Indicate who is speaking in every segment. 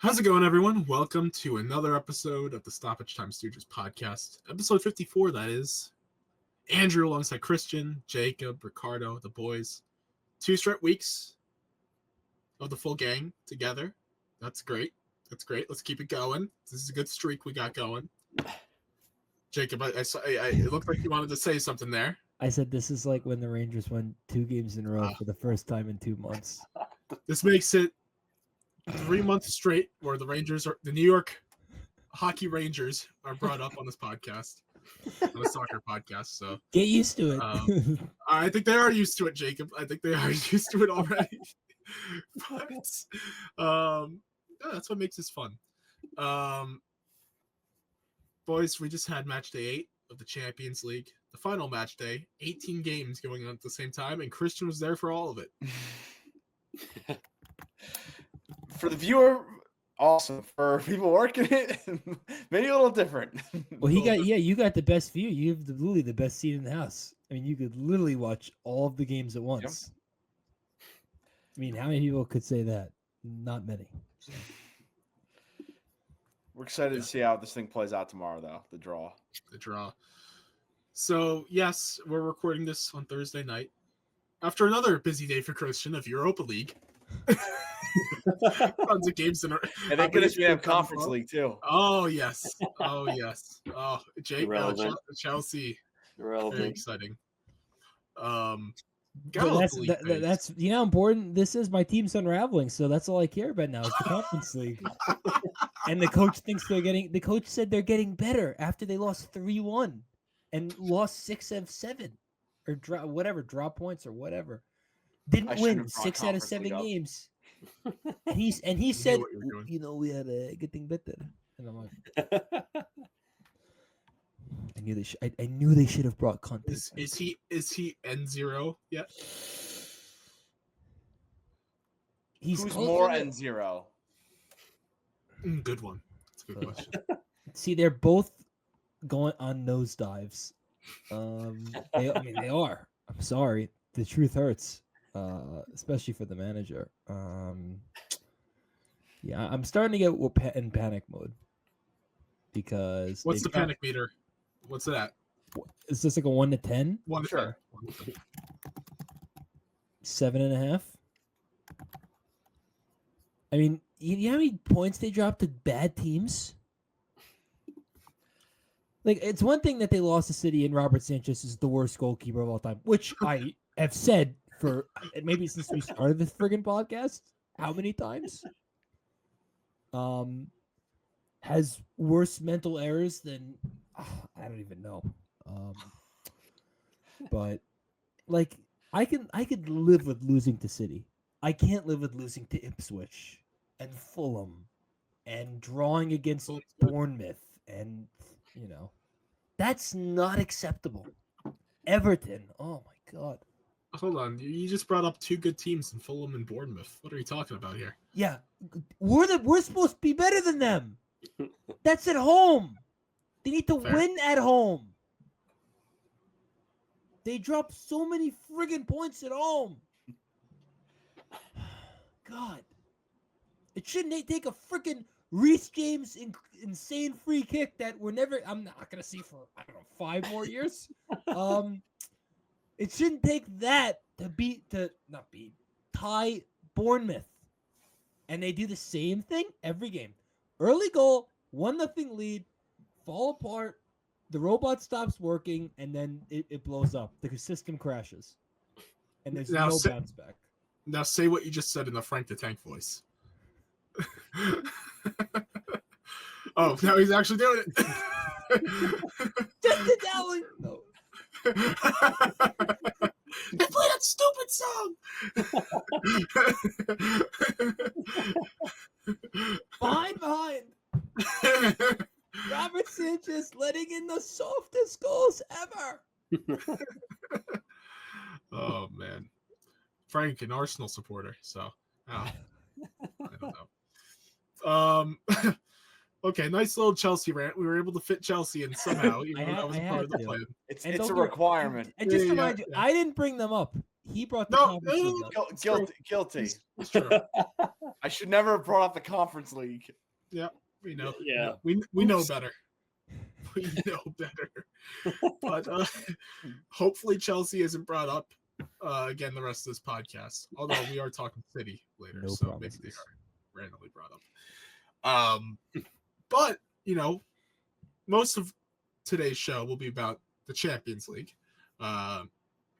Speaker 1: How's it going, everyone? Welcome to another episode of the Stoppage Time Stooges podcast. Episode 54, that is. Andrew alongside Christian, Jacob, Ricardo, the boys. 2 straight weeks of the full gang together. That's great. Let's keep it going. This is a good streak we got going. Jacob, it looked like you wanted to say something there.
Speaker 2: I said this is like when the Rangers won 2 games in a row for the first time in 2 months.
Speaker 1: This makes it 3 months straight where the New York Hockey Rangers are brought up on this podcast, on a soccer podcast. So
Speaker 2: get used to it.
Speaker 1: I think they are used to it, Jacob. I think they are used to it already. But that's what makes this fun. Boys, we just had match day 8 of the Champions League, the final match day, 18 games going on at the same time, and Christian was there for all of it.
Speaker 3: For the viewer, awesome. For people working it, maybe a little different.
Speaker 2: Well, you got the best view. You have literally the best seat in the house. I mean, you could literally watch all of the games at once. Yep. I mean, how many people could say that? Not many. So.
Speaker 3: We're excited to see how this thing plays out tomorrow, though. The draw. So, yes, we're recording this on Thursday night after another busy day for Christian of Europa League. Tons of games in our. And thank goodness we have Conference League too.
Speaker 1: Oh yes. Oh, Jake, Chelsea.
Speaker 4: Irrelevant.
Speaker 1: Very exciting.
Speaker 2: That's how important this is. My team's unraveling, so that's all I care about now. Is the Conference League. And the coach thinks the coach said they're getting better after they lost 3-1 and lost 6 of 7 or drop points or whatever. Didn't win 6 out of 7 games. And he said, we had a getting better. And I'm like, I knew they should have brought content.
Speaker 1: Is he N0 yet?
Speaker 3: Who's more N0?
Speaker 1: Good one. That's a good question.
Speaker 2: See, they're both going on nosedives. They are. I'm sorry. The truth hurts. Especially for the manager. I'm starting to get in panic mode because
Speaker 1: what's the panic meter? What's that?
Speaker 2: Is this like a 1 to 10?
Speaker 1: 1 to 10.
Speaker 2: 7.5. I mean, you know how many points they dropped to bad teams? Like, it's one thing that they lost to City and Robert Sanchez is the worst goalkeeper of all time, which I have said for maybe since we started this friggin' podcast. How many times? Has worse mental errors than I don't even know. But like I could live with losing to City. I can't live with losing to Ipswich and Fulham and drawing against Bournemouth and that's not acceptable. Everton. Oh my God.
Speaker 1: Hold on, you just brought up 2 good teams in Fulham and Bournemouth. What are you talking about here?
Speaker 2: Yeah, we're supposed to be better than them. That's at home. They need to win at home. They drop so many friggin' points at home. God, it shouldn't take a friggin' Reece James insane free kick that I'm not gonna see for 5 more years. It shouldn't take that to tie Bournemouth. And they do the same thing every game. Early goal, 1-0 lead, fall apart, the robot stops working, and then it blows up. The system crashes. And there's no bounce back.
Speaker 1: Now say what you just said in the Frank the Tank voice. Oh, now he's actually doing it.
Speaker 2: Just the Dowling. No.
Speaker 1: They play that stupid song.
Speaker 2: Behind. Robert Sanchez letting in the softest goals ever.
Speaker 1: Oh man, Frank, an Arsenal supporter, so I don't know. Okay, nice little Chelsea rant. We were able to fit Chelsea in somehow. That was part of the plan.
Speaker 3: It's a requirement.
Speaker 2: And just to remind you, I didn't bring them up. He brought the
Speaker 3: guilty.
Speaker 1: It's true.
Speaker 3: I should never have brought up the Conference League.
Speaker 1: Yeah, we know.
Speaker 4: Yeah,
Speaker 1: we know better. We know better. But hopefully Chelsea isn't brought up again the rest of this podcast. Although we are talking City later,
Speaker 2: No
Speaker 1: so
Speaker 2: promises.
Speaker 1: maybe they are randomly brought up. But most of today's show will be about the Champions League.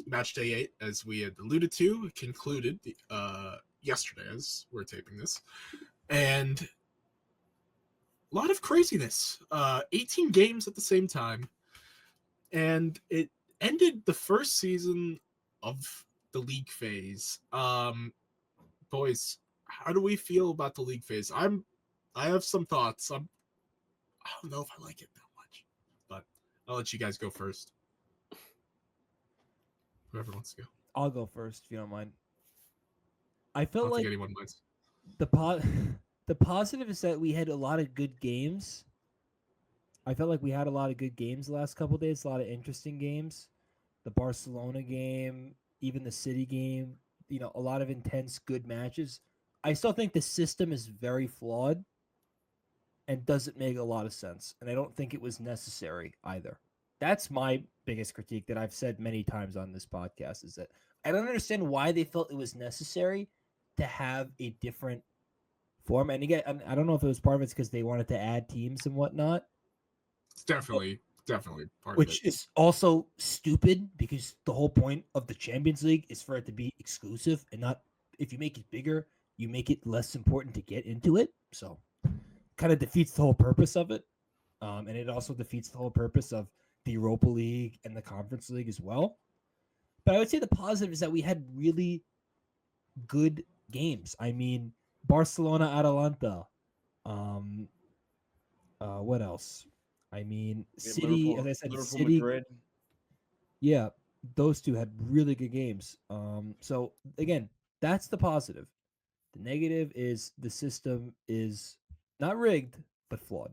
Speaker 1: Match day 8, as we had alluded to, concluded yesterday as we're taping this, and a lot of craziness. 18 games at the same time, and it ended the first season of the league phase. Boys, how do we feel about the league phase? I have some thoughts. I don't know if I like it that much, but I'll let you guys go first. Whoever wants to go.
Speaker 2: I'll go first if you don't mind. I
Speaker 1: I
Speaker 2: felt
Speaker 1: don't
Speaker 2: like
Speaker 1: think anyone minds.
Speaker 2: the positive is that we had a lot of good games. I felt like we had a lot of good games the last couple of days, a lot of interesting games. The Barcelona game, even the City game, a lot of intense, good matches. I still think the system is very flawed and doesn't make a lot of sense. And I don't think it was necessary either. That's my biggest critique that I've said many times on this podcast, is that I don't understand why they felt it was necessary to have a different form. And again, I don't know if it was part of it's because they wanted to add teams and whatnot.
Speaker 1: It's definitely part
Speaker 2: Which
Speaker 1: of it.
Speaker 2: is also stupid because the whole point of the Champions League is for it to be exclusive and not, if you make it bigger, you make it less important to get into it. So kind of defeats the whole purpose of it. And it also defeats the whole purpose of the Europa League and the Conference League as well. But I would say the positive is that we had really good games. I mean, Barcelona, Atalanta. What else? I mean, City, as I said,
Speaker 3: Liverpool,
Speaker 2: City.
Speaker 3: Madrid.
Speaker 2: Yeah, those two had really good games. So again, that's the positive. The negative is the system is not rigged, but flawed.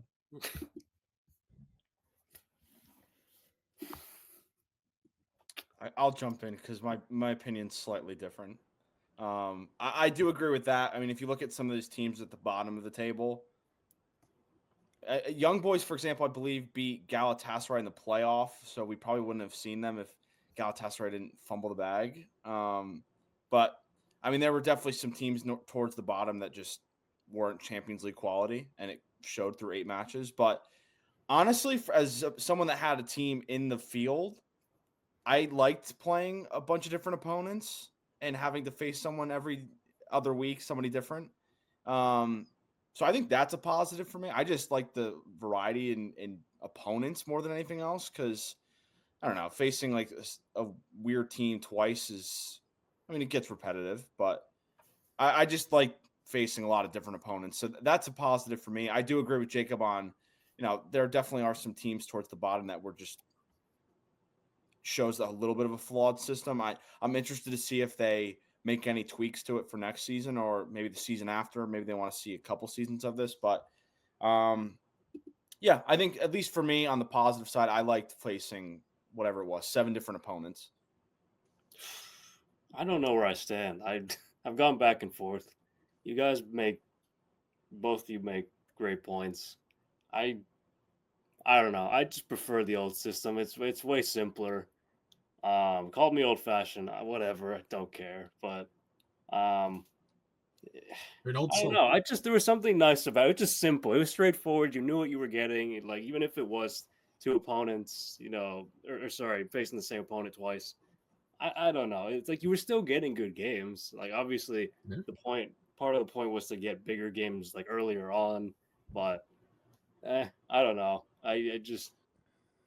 Speaker 3: I'll jump in because my opinion's slightly different. I do agree with that. I mean, if you look at some of these teams at the bottom of the table, Young Boys, for example, I believe beat Galatasaray in the playoff, so we probably wouldn't have seen them if Galatasaray didn't fumble the bag. But I mean, there were definitely some teams towards the bottom that just weren't Champions League quality, and it showed through 8 matches. But honestly, as someone that had a team in the field, I liked playing a bunch of different opponents and having to face someone every other week, somebody different. So I think that's a positive for me. I just like the variety in opponents more than anything else because, I don't know, facing like a weird team twice is, I mean, it gets repetitive, but I just like facing a lot of different opponents. So that's a positive for me. I do agree with Jacob on, there definitely are some teams towards the bottom that were just shows a little bit of a flawed system. I'm interested to see if they make any tweaks to it for next season or maybe the season after. Maybe they want to see a couple seasons of this. But, yeah, I think at least for me on the positive side, I liked facing whatever it was, 7 different opponents.
Speaker 4: I don't know where I stand. I've gone back and forth. You guys both of you make great points. I don't know. I just prefer the old system. It's way simpler. Call me old fashioned, whatever. I don't care. But
Speaker 1: You're an old
Speaker 4: I
Speaker 1: soul.
Speaker 4: don't know. There was something nice about it. It was just simple. It was straightforward. You knew what you were getting. Like even if it was 2 opponents, or facing the same opponent twice. I don't know. It's like you were still getting good games. Like obviously part of the point was to get bigger games like earlier on, but I don't know. I just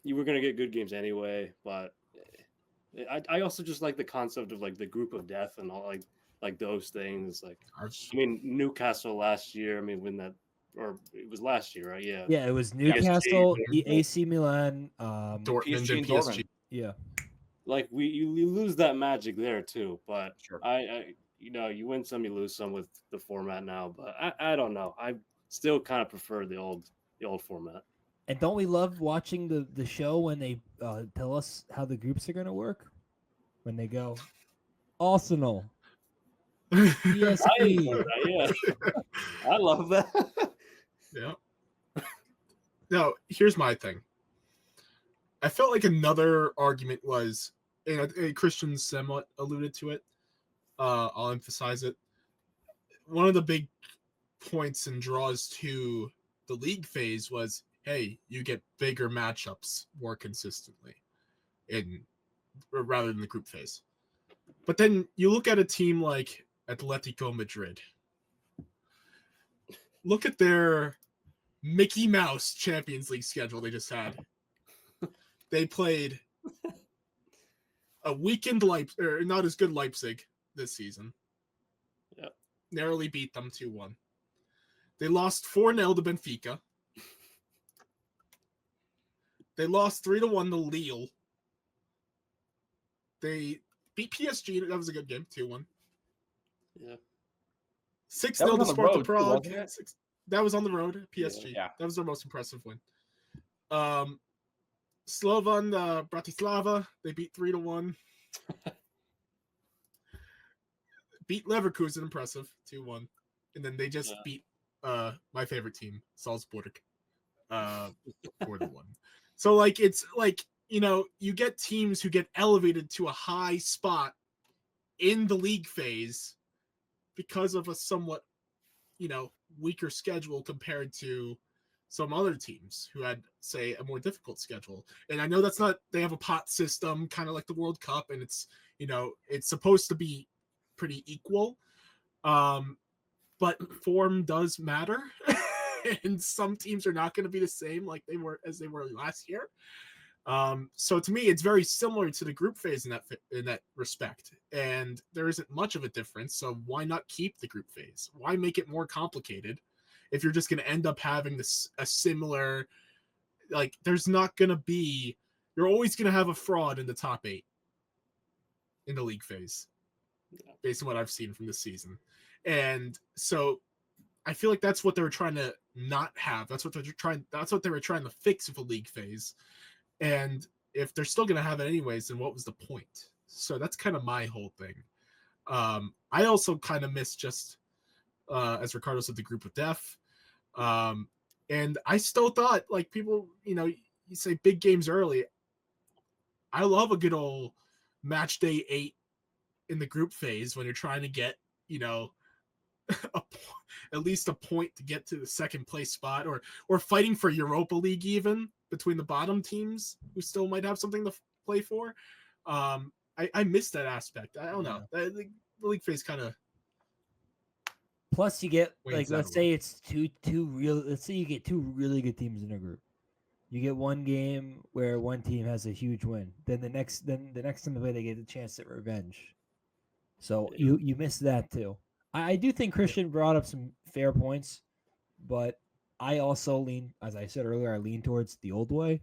Speaker 4: you were gonna get good games anyway, but I also just like the concept of like the group of death and all like those things. Like I mean Newcastle last year. I mean or it was last year, right? Yeah.
Speaker 2: Yeah, it was Newcastle,
Speaker 4: PSG,
Speaker 2: AC Milan,
Speaker 1: Dortmund and PSG.
Speaker 3: Dortmund.
Speaker 2: Yeah.
Speaker 4: Like you lose that magic there too, but
Speaker 3: Sure.
Speaker 4: I you win some, you lose some with the format now. But I don't know. I still kind of prefer the old format.
Speaker 2: And don't we love watching the show when they tell us how the groups are going to work? When they go, Arsenal,
Speaker 4: I
Speaker 2: ESP.
Speaker 4: enjoy that, yeah. I love that.
Speaker 1: Yeah. Now, here's my thing. I felt like another argument was, and Christian somewhat alluded to it. I'll emphasize it. One of the big points and draws to the league phase was, hey, you get bigger matchups more consistently rather than the group phase. But then you look at a team like Atletico Madrid. Look at their Mickey Mouse Champions League schedule they just had. They played a weakened not as good Leipzig this season.
Speaker 4: Yep.
Speaker 1: Narrowly beat them 2-1. They lost 4-0 to Benfica. They lost 3-1 to Lille. They beat PSG. That was a good game, 2-1.
Speaker 4: Yeah.
Speaker 1: 6-0 to Sparta Prague.
Speaker 3: Wasn't it?
Speaker 1: That was on the road, PSG.
Speaker 3: Yeah.
Speaker 1: That was their most impressive win. Slovan Bratislava, they beat 3-1. Beat Leverkusen, impressive, 2-1. And then they just beat my favorite team, Salzburg, 4-1. So, like, it's like, you know, you get teams who get elevated to a high spot in the league phase because of a somewhat, you know, weaker schedule compared to some other teams who had, say, a more difficult schedule. And I know that's not, they have a pot system, kind of like the World Cup, and it's, you know, it's supposed to be pretty equal. But form does matter. And some teams are not going to be the same like they were last year. So to me, it's very similar to the group phase in that respect, and there isn't much of a difference. So why not keep the group phase? Why make it more complicated if you're just going to end up having a similar, like, there's not going to be, you're always going to have a fraud in the top 8 in the league phase, based on what I've seen from this season. And so I feel like that's what they were trying to not have. That's what they were trying to fix with a league phase. And if they're still going to have it anyways, then what was the point? So that's kind of my whole thing. I also kind of miss just, as Ricardo said, the group of death. And I still thought, like, people, you know, you say big games early. I love a good old match day 8 in the group phase when you're trying to get, you know, at least a point to get to the second place spot, or fighting for Europa League even between the bottom teams who still might have something to play for. I miss that aspect. I don't know. The league phase kind of.
Speaker 2: Plus, you get, like, let's say
Speaker 1: away.
Speaker 2: it's let's say you get 2 really good teams in a group. You get one game where one team has a huge win. Then the next time they play, they get a chance at revenge. So you miss that too. I do think Christian brought up some fair points, but I also lean, as I said earlier, I lean towards the old way.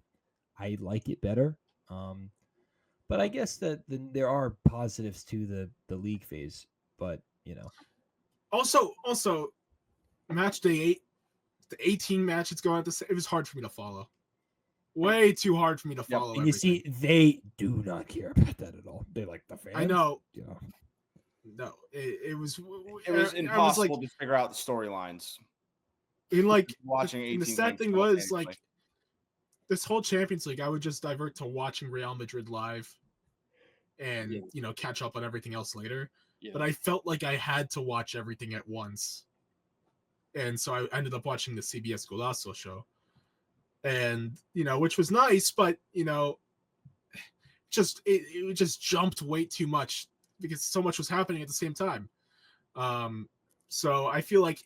Speaker 2: I like it better. But I guess that there are positives to the league phase. But, you know.
Speaker 1: Also, match day 8, the 18 match it's going at it was hard for me to follow. Way too hard for me to follow.
Speaker 2: And you see, they do not care about that at all. They like the fans.
Speaker 1: I know.
Speaker 2: You know.
Speaker 1: No, it was
Speaker 3: impossible to figure out the storylines.
Speaker 1: In like
Speaker 3: watching 18
Speaker 1: the sad thing was, like, this whole Champions League, I would just divert to watching Real Madrid live and you know, catch up on everything else later. Yeah. But I felt like I had to watch everything at once. And so I ended up watching the CBS Golazo show. And, you know, which was nice, but, you know, it just jumped way too much because so much was happening at the same time. So I feel like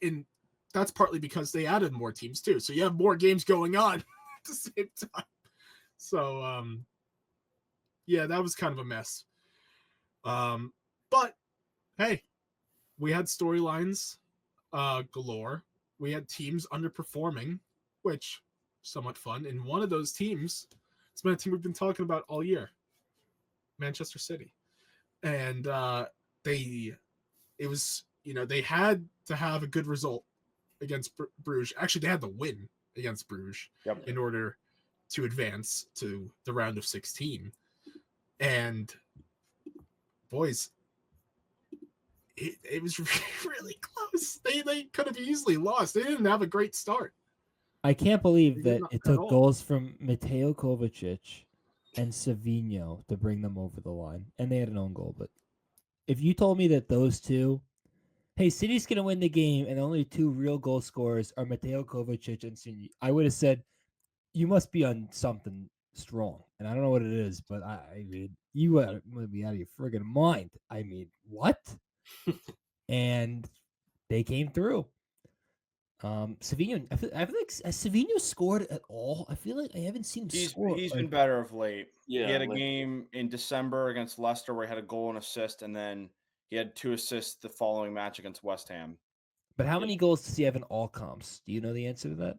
Speaker 1: that's partly because they added more teams too. So you have more games going on at the same time. So, yeah, that was kind of a mess. But hey, we had storylines galore. We had teams underperforming, which somewhat fun. And one of those teams, it's been a team we've been talking about all year, Manchester City. And they had to have a good result against Bruges. Actually, they had to win against Bruges in order to advance to the round of 16. And boys, it was really close. They could have easily lost. They didn't have a great start.
Speaker 2: I can't believe
Speaker 1: They did
Speaker 2: that
Speaker 1: not
Speaker 2: it
Speaker 1: at
Speaker 2: took
Speaker 1: all.
Speaker 2: goals from Mateo Kovacic and Savinho to bring them over the line, and they had an own goal. But if you told me that those two, hey, City's gonna win the game, and the only two real goal scorers are Mateo Kovacic and Savinho, I would have said you must be on something strong, and I don't know what it is, but I mean, you would be out of your friggin' mind. I mean, what? And they came through. Savinho, I feel like has Savinho scored at all? I feel like I haven't seen him score.
Speaker 3: He's
Speaker 2: like,
Speaker 3: been better of late.
Speaker 4: Yeah,
Speaker 3: he had a
Speaker 4: like-
Speaker 3: game in December against Leicester where he had a goal and assist, and then he had 2 assists the following match against West Ham.
Speaker 2: But how many goals does he have in all comps? Do you know the answer to that,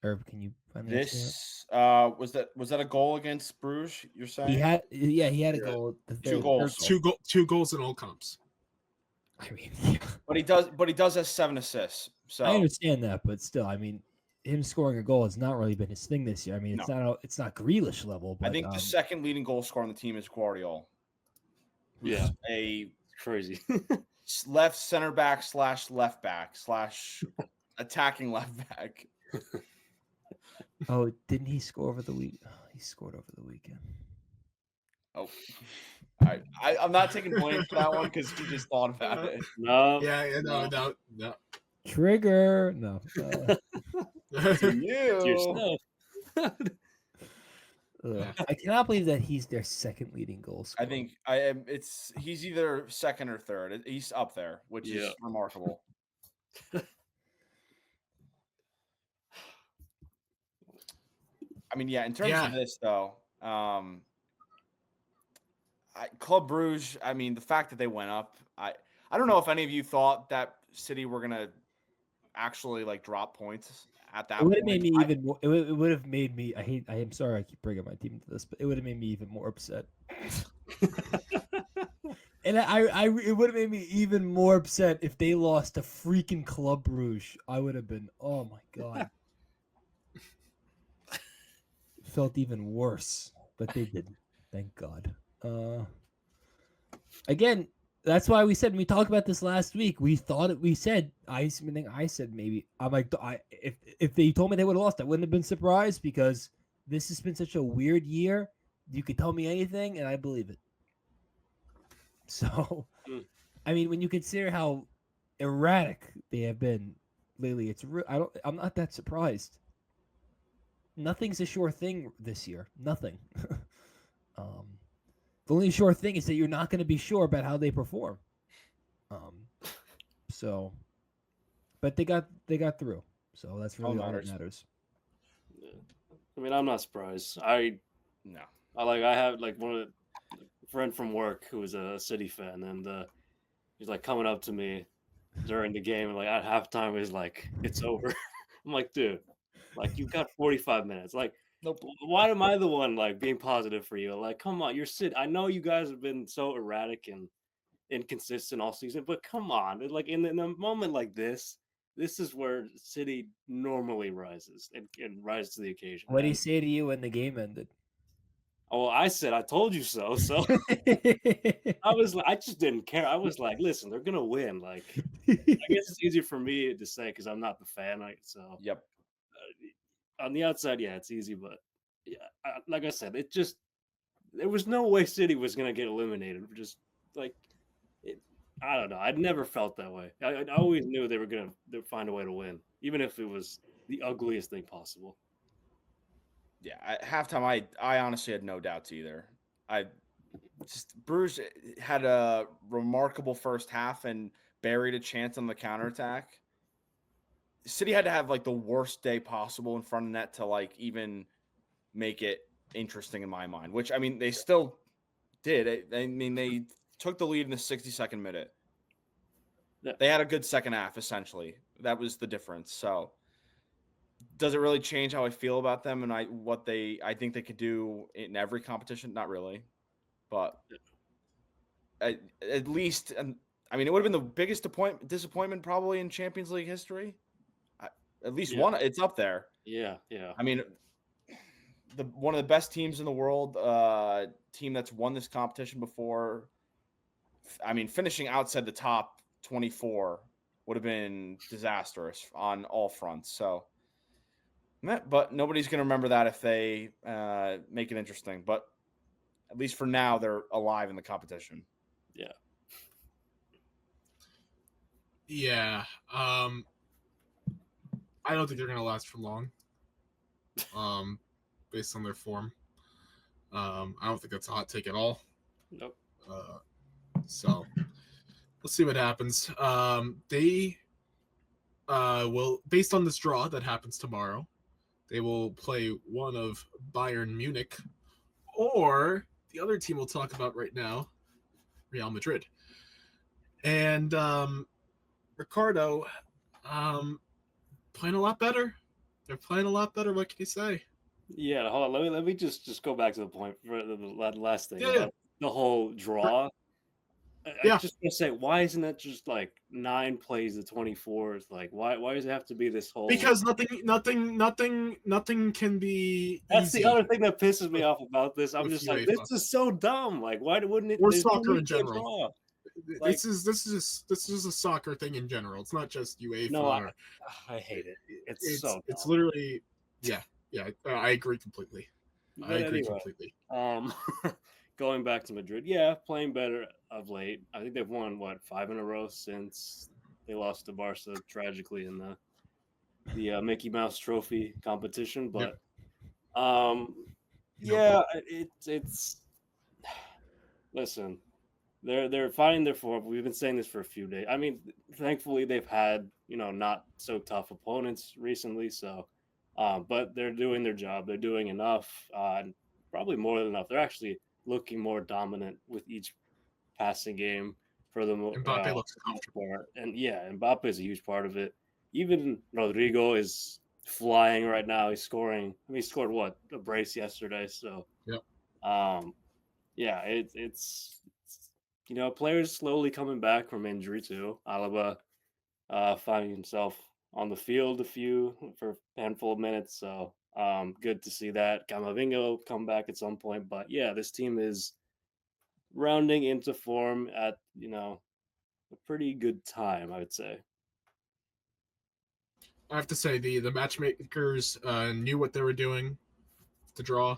Speaker 2: or can you find the answer to that?
Speaker 3: This was that a goal against Bruges? You're saying
Speaker 2: He had a
Speaker 1: Yeah.
Speaker 2: goal. At the
Speaker 3: 2
Speaker 2: very
Speaker 3: goals.
Speaker 2: third
Speaker 1: Two goals in all comps.
Speaker 2: I mean, yeah,
Speaker 3: But he does have 7 assists. So
Speaker 2: I understand that, but still, I mean, him scoring a goal has not really been his thing this year. I mean, it's not Grealish level, but
Speaker 3: I think the second leading goal scorer on the team is Guardiola. Who's
Speaker 4: Yeah.
Speaker 3: a
Speaker 4: Crazy.
Speaker 3: left center back / left back / attacking left back.
Speaker 2: oh, didn't he score over the week? Oh, he scored over the weekend.
Speaker 3: Oh, I'm not taking blame for that one because he just thought about it.
Speaker 4: No.
Speaker 1: Yeah,
Speaker 4: no.
Speaker 1: no.
Speaker 2: Trigger, no.
Speaker 3: To
Speaker 4: It's
Speaker 3: you.
Speaker 4: yourself.
Speaker 2: I cannot believe that he's their second leading goal scorer.
Speaker 3: I think he's either second or third. He's up there, which is remarkable. I mean, yeah. In terms of this, though, Club Brugge. I mean, the fact that they went up. I don't know if any of you thought that City were gonna actually like drop points at that
Speaker 2: It would
Speaker 3: point.
Speaker 2: have made me even more. It would have made me. I am sorry. I keep bringing my team into this, but it would have made me even more upset. And it would have made me even more upset if they lost to freaking Club Brugge. I would have been, oh my god. Felt even worse, but they didn't. Thank God. Again, that's why we said when we talked about this last week. We thought it. We said I said maybe. I'm like if they told me they would have lost, I wouldn't have been surprised because this has been such a weird year. You could tell me anything, and I believe it. So, I mean, when you consider how erratic they have been lately, I'm not that surprised. Nothing's a sure thing this year. Nothing. The only sure thing is that you're not going to be sure about how they perform. So, but they got through. So that's really all that matters.
Speaker 4: Yeah. I mean, I'm not surprised.
Speaker 3: No.
Speaker 4: I have like a friend from work who was a City fan, and he's like coming up to me during the game, and like at halftime, he's like, "It's over." I'm like, dude, like you got 45 minutes. Like,
Speaker 3: nope.
Speaker 4: Why am I the one like being positive for you? Like, come on, you're City. I know you guys have been so erratic and inconsistent all season, but come on, like in a moment like this is where City normally rises and rises to the occasion.
Speaker 2: What did he say to you when the game ended?
Speaker 4: Oh, I said, I told you so. So I just didn't care. I was like, listen, they're gonna win. Like, I guess it's easier for me to say because I'm not the fan. So
Speaker 3: yep.
Speaker 4: On the outside, yeah, it's easy, but yeah, like I said, there was no way City was gonna get eliminated. Just like I don't know. I'd never felt that way. I always knew they were gonna find a way to win, even if it was the ugliest thing possible.
Speaker 3: Yeah, at halftime, I honestly had no doubts either. Bruges had a remarkable first half and buried a chance on the counterattack. City had to have like the worst day possible in front of net to like even make it interesting in my mind, which I mean, they still did. I mean, they took the lead in the 62nd minute.
Speaker 4: Yeah.
Speaker 3: They had a good second half, essentially. That was the difference. So does it really change how I feel about them and I think they could do in every competition? Not really. But at least, I mean, it would have been the biggest disappointment probably in Champions League history. At least one, it's up there.
Speaker 4: Yeah.
Speaker 3: I mean, one of the best teams in the world, team that's won this competition before. I mean, finishing outside the top 24 would have been disastrous on all fronts. So, but nobody's going to remember that if they make it interesting. But at least for now, they're alive in the competition.
Speaker 4: Yeah.
Speaker 1: Yeah. I don't think they're going to last for long. Based on their form. I don't think that's a hot take at all.
Speaker 4: Nope.
Speaker 1: So let's see what happens. They will, based on this draw that happens tomorrow, they will play one of Bayern Munich or the other team we'll talk about right now, Real Madrid. And Ricardo, playing a lot better. They're playing a lot better. What can you say?
Speaker 4: Yeah, hold on. Let me just go back to the point for the last thing
Speaker 1: Yeah,
Speaker 4: about the whole draw. I
Speaker 1: Yeah.
Speaker 4: just want to say, why isn't it just like 9 plays to 24? Like, why does it have to be this whole?
Speaker 1: Because nothing can be.
Speaker 4: That's
Speaker 1: easy
Speaker 4: the other thing that pisses me
Speaker 1: with-
Speaker 4: off about this. I'm
Speaker 1: with
Speaker 4: just like,
Speaker 1: UEFA.
Speaker 4: this is so dumb. Like, why wouldn't it?
Speaker 1: Or
Speaker 4: there's no
Speaker 1: soccer in
Speaker 4: need for a
Speaker 1: general.
Speaker 4: draw.
Speaker 1: This is a soccer thing in general. It's not just UEFA.
Speaker 4: No, I hate it. It's so dumb.
Speaker 1: It's literally yeah. I agree completely.
Speaker 4: But
Speaker 1: I agree
Speaker 4: anyway,
Speaker 1: completely.
Speaker 4: going back to Madrid, yeah, playing better of late. I think they've won 5 in a row since they lost to Barca tragically in the Mickey Mouse Trophy competition. But yeah, it's listen, they're finding their form. We've been saying this for a few days. I mean, thankfully they've had not so tough opponents recently, so but they're doing their job. They're doing enough, and probably more than enough. They're actually looking more dominant with each passing game for the
Speaker 1: Mbappe looks comfortable.
Speaker 4: part. And yeah, Mbappe is a huge part of it. Even Rodrigo is flying right now. He's scoring. He scored a brace yesterday. So
Speaker 1: yep.
Speaker 4: Yeah, it's players slowly coming back from injury too. Alaba finding himself on the field for a handful of minutes. So good to see that. Camavinga come back at some point. But yeah, this team is rounding into form at a pretty good time, I would say.
Speaker 1: I have to say the matchmakers knew what they were doing to draw.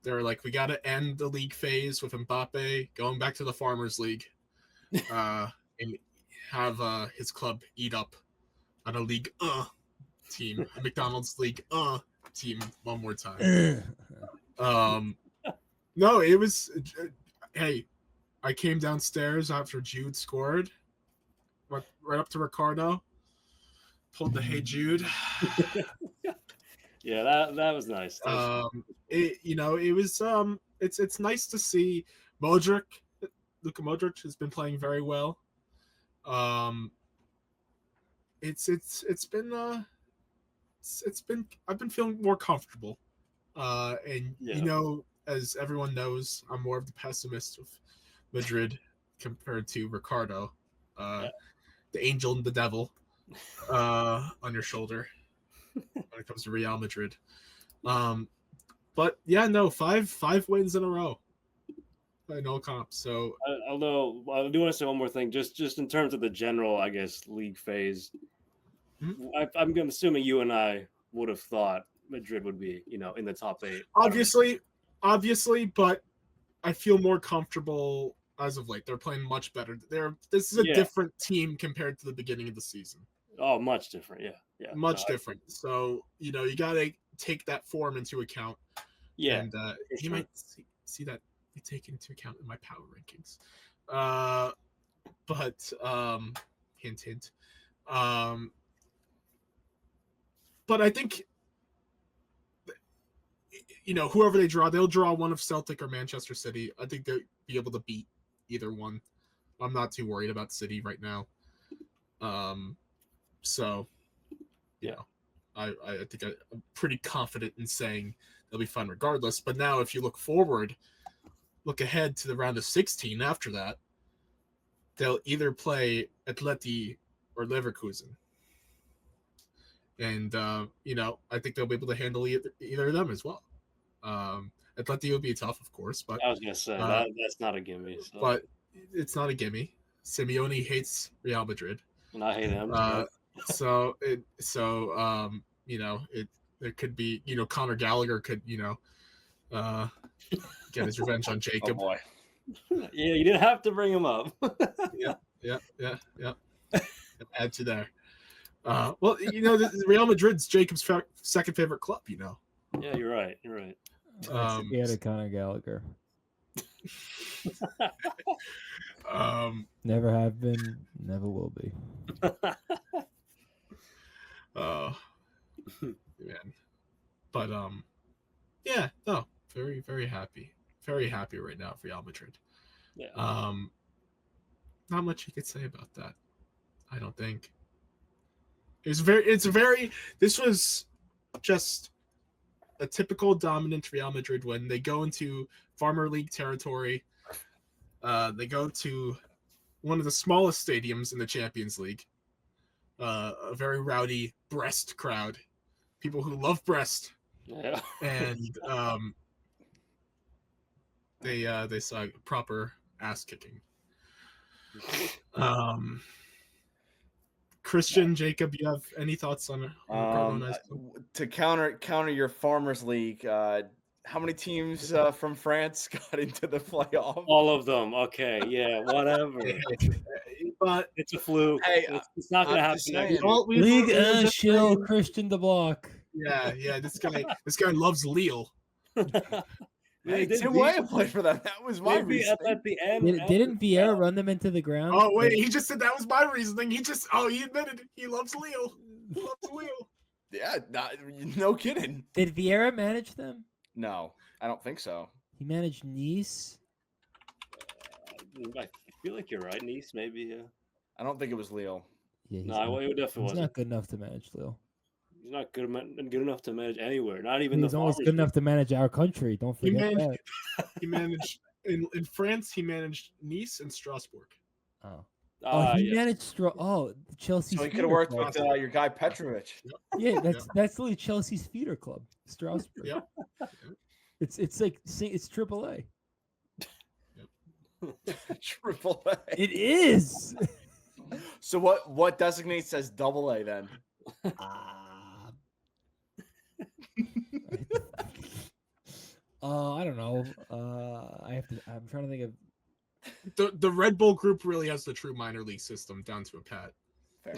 Speaker 1: They were like, we got to end the league phase with Mbappe going back to the Farmers League, and have his club eat up on a league team, a McDonald's league team one more time. No, it was. Hey, I came downstairs after Jude scored, went right up to Ricardo, pulled the "Hey Jude."
Speaker 4: Yeah, that was nice.
Speaker 1: It was it's nice to see Modric. Luka Modric has been playing very well. It's been I've been feeling more comfortable. And as everyone knows, I'm more of the pessimist of Madrid compared to Ricardo, the angel and the devil on your shoulder when it comes to Real Madrid. But yeah, no, five wins in a row by no comp. So
Speaker 4: although I do want to say one more thing, just in terms of the general, I guess, league phase.
Speaker 1: Mm-hmm.
Speaker 4: I'm assuming you and I would have thought Madrid would be, in the top 8.
Speaker 1: Obviously, but I feel more comfortable as of late. They're playing much better. This is a different team compared to the beginning of the season.
Speaker 4: Oh, much different. Yeah.
Speaker 1: Much different. So, you got to take that form into account.
Speaker 4: Yeah.
Speaker 1: And you might see that be taken into account in my power rankings. But hint. But I think whoever they draw, they'll draw one of Celtic or Manchester City. I think they'll be able to beat either one. I'm not too worried about City right now. So, I think I'm pretty confident in saying they'll be fine regardless. But now, if you look ahead to the round of 16 after that, they'll either play Atleti or Leverkusen. And, I think they'll be able to handle either of them as well. Atleti will be tough, of course, but
Speaker 4: I was gonna say that's not a gimme. So.
Speaker 1: But it's not a gimme. Simeone hates Real Madrid.
Speaker 4: And I hate him.
Speaker 1: There could be, Conor Gallagher could, get his revenge on
Speaker 3: Oh
Speaker 1: Jacob.
Speaker 3: boy.
Speaker 4: Yeah, you didn't have to bring him up.
Speaker 1: Yeah. Add to there. Real Madrid's Jacob's second favorite club.
Speaker 4: Yeah, you're right.
Speaker 2: He had a Conor Gallagher. Never have been, never will be.
Speaker 1: Man. But very, very happy. Very happy right now for Real Madrid.
Speaker 4: Yeah.
Speaker 1: Not much you could say about that, I don't think. This was just a typical dominant Real Madrid when they go into Farmer League territory. They go to one of the smallest stadiums in the Champions League. A very rowdy Brest crowd, people who love Brest.
Speaker 4: Yeah.
Speaker 1: And they saw proper ass kicking. Christian, Jacob, you have any thoughts on
Speaker 3: to counter your Farmers League? How many teams from France got into the playoff?
Speaker 4: All of them. Okay. Yeah. Whatever.
Speaker 1: But
Speaker 4: it's a fluke.
Speaker 3: Hey,
Speaker 4: it's not gonna happen.
Speaker 2: League shill Christian the Block.
Speaker 1: Yeah. This guy loves Lille.
Speaker 3: Hey, Tim Weah played for them. That was my reasoning.
Speaker 4: At the end,
Speaker 2: didn't Vieira run them into the ground?
Speaker 1: Oh wait, he just said that was my reasoning. He admitted he loves Lille. He loves Lille.
Speaker 3: Yeah, no kidding.
Speaker 2: Did Vieira manage them?
Speaker 3: No, I don't think so.
Speaker 2: He managed Nice.
Speaker 4: I feel like you're right. Nice, maybe. Yeah.
Speaker 3: I don't think it was Lille.
Speaker 2: Yeah,
Speaker 4: it definitely wasn't.
Speaker 2: He's not good enough to manage Lille.
Speaker 4: He's not good enough to manage anywhere. Not even
Speaker 2: He's almost good enough to manage our country. Don't forget that.
Speaker 1: He managed in France. He managed Nice and Strasbourg.
Speaker 2: He managed Chelsea.
Speaker 3: So he could have worked with your guy Petrovic.
Speaker 2: Yeah, that's literally Chelsea's feeder club, Strasbourg.
Speaker 1: Yeah.
Speaker 2: It's AAA.
Speaker 3: AAA.
Speaker 2: It is.
Speaker 3: So what designates as AA then?
Speaker 2: I don't know. I'm trying to think of.
Speaker 1: The Red Bull Group really has the true minor league system down to a pat.
Speaker 3: Fair.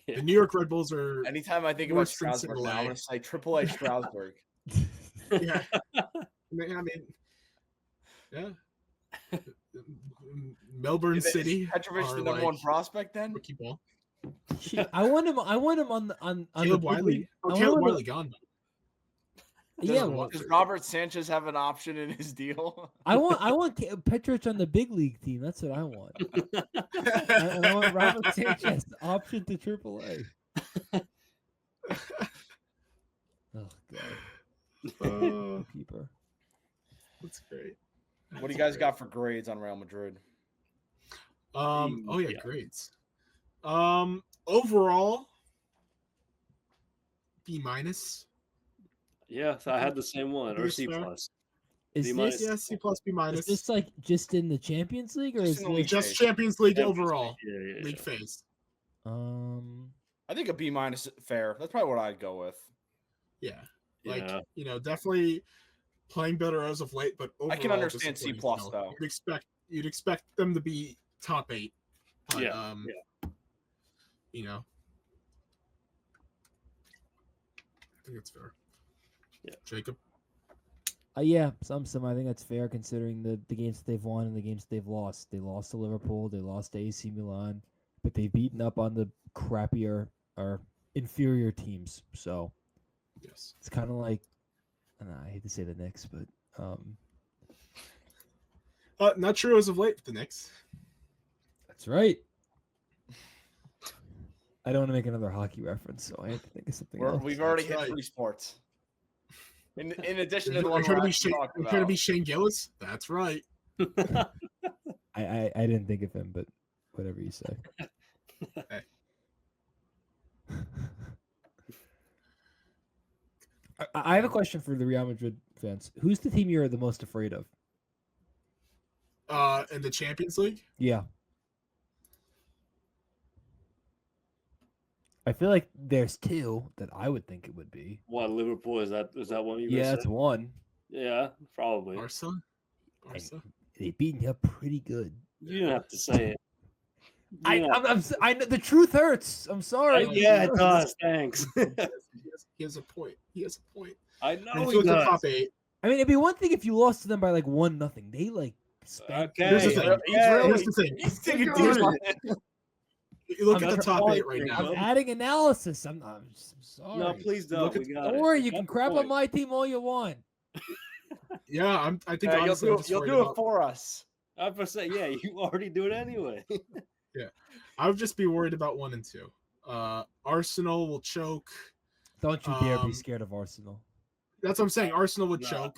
Speaker 1: Yeah. The New York Red Bulls are.
Speaker 3: Anytime I think about Strasbourg, now, I'm gonna say AAA Strasbourg.
Speaker 1: Yeah. I mean, yeah. Melbourne City.
Speaker 3: Petrovic the number one prospect then?
Speaker 1: Rookie ball.
Speaker 2: I want him on
Speaker 1: Caleb Wiley. Caleb Wiley gone.
Speaker 2: Yeah,
Speaker 3: does Robert Sanchez have an option in his deal?
Speaker 2: I want Petrovic on the big league team. That's what I want. I want Robert Sanchez option to AAA. Oh god. Keeper.
Speaker 1: That's great.
Speaker 3: What do you guys got for grades on Real Madrid?
Speaker 1: Grades. Overall, B minus.
Speaker 4: Yeah, so I had the same one, or C plus.
Speaker 2: Is
Speaker 1: this C plus B minus?
Speaker 2: Is this like just in the Champions League, or is this
Speaker 1: just Champions League overall? League phase.
Speaker 3: I think a B minus fair. That's probably what I'd go with.
Speaker 1: Yeah, definitely playing better as of late, but overall,
Speaker 3: I can understand C plus though.
Speaker 1: You'd expect them to be top 8. But, I think it's fair.
Speaker 4: Yeah,
Speaker 1: Jacob.
Speaker 2: Some. I think that's fair considering the games that they've won and the games that they've lost. They lost to Liverpool. They lost to AC Milan, but they've beaten up on the crappier or inferior teams. So,
Speaker 1: yes,
Speaker 2: it's kind of like, I hate to say the Knicks, but
Speaker 1: not true as of late with the Knicks.
Speaker 2: That's right. I don't want to make another hockey reference, so I have to think of something else.
Speaker 3: We've already hit 3 sports. In addition to the one
Speaker 1: trying to be Shane Gillis. That's right.
Speaker 2: I didn't think of him, but whatever you say.
Speaker 1: Hey.
Speaker 2: I have a question for the Real Madrid fans. Who's the team you're the most afraid of?
Speaker 1: In the Champions League?
Speaker 2: Yeah. I feel like there's two that I would think it would be.
Speaker 4: What Liverpool is that one you
Speaker 2: Yeah,
Speaker 4: guys
Speaker 2: that's
Speaker 4: said?
Speaker 2: one.
Speaker 4: Yeah, probably.
Speaker 1: Barca?
Speaker 2: And
Speaker 1: Barca?
Speaker 2: they beat me up pretty good.
Speaker 4: You didn't have to say it. You
Speaker 2: I
Speaker 4: didn't have to say it.
Speaker 2: I know the truth hurts. I'm sorry.
Speaker 4: Yeah, it does. Thanks.
Speaker 1: He has a point. He has a point.
Speaker 4: I
Speaker 1: And
Speaker 4: know
Speaker 1: if
Speaker 4: he
Speaker 1: you look at
Speaker 4: does.
Speaker 1: top 8,
Speaker 2: I mean, it'd be one thing if you lost to them by like 1-0. They like spanked.
Speaker 4: Okay.
Speaker 1: here's the
Speaker 3: He's
Speaker 1: thing.
Speaker 3: really-
Speaker 1: Here's the thing.
Speaker 3: He's taking
Speaker 1: Here's
Speaker 3: deep
Speaker 1: the- You look
Speaker 2: I'm
Speaker 1: at the
Speaker 4: just
Speaker 1: top 8
Speaker 4: pointing,
Speaker 1: right
Speaker 2: I'm
Speaker 1: now.
Speaker 4: bro.
Speaker 2: adding analysis. I'm sorry.
Speaker 4: No, please don't.
Speaker 1: Look at-
Speaker 4: We got
Speaker 2: Don't
Speaker 4: it.
Speaker 2: worry,
Speaker 4: We
Speaker 2: you
Speaker 4: got
Speaker 2: can
Speaker 4: the
Speaker 2: crap on
Speaker 4: point.
Speaker 2: my team all you want.
Speaker 1: Yeah, I think
Speaker 3: you'll
Speaker 1: honestly, I'm just
Speaker 3: you'll
Speaker 1: worried
Speaker 3: do it
Speaker 1: about-
Speaker 3: for us.
Speaker 4: I was gonna say, yeah, you already do it anyway.
Speaker 1: I would just be worried about 1 and 2. Arsenal will choke.
Speaker 2: Don't you dare be
Speaker 1: Um,
Speaker 2: scared of Arsenal.
Speaker 1: That's what I'm saying. Arsenal would
Speaker 4: No.
Speaker 1: choke.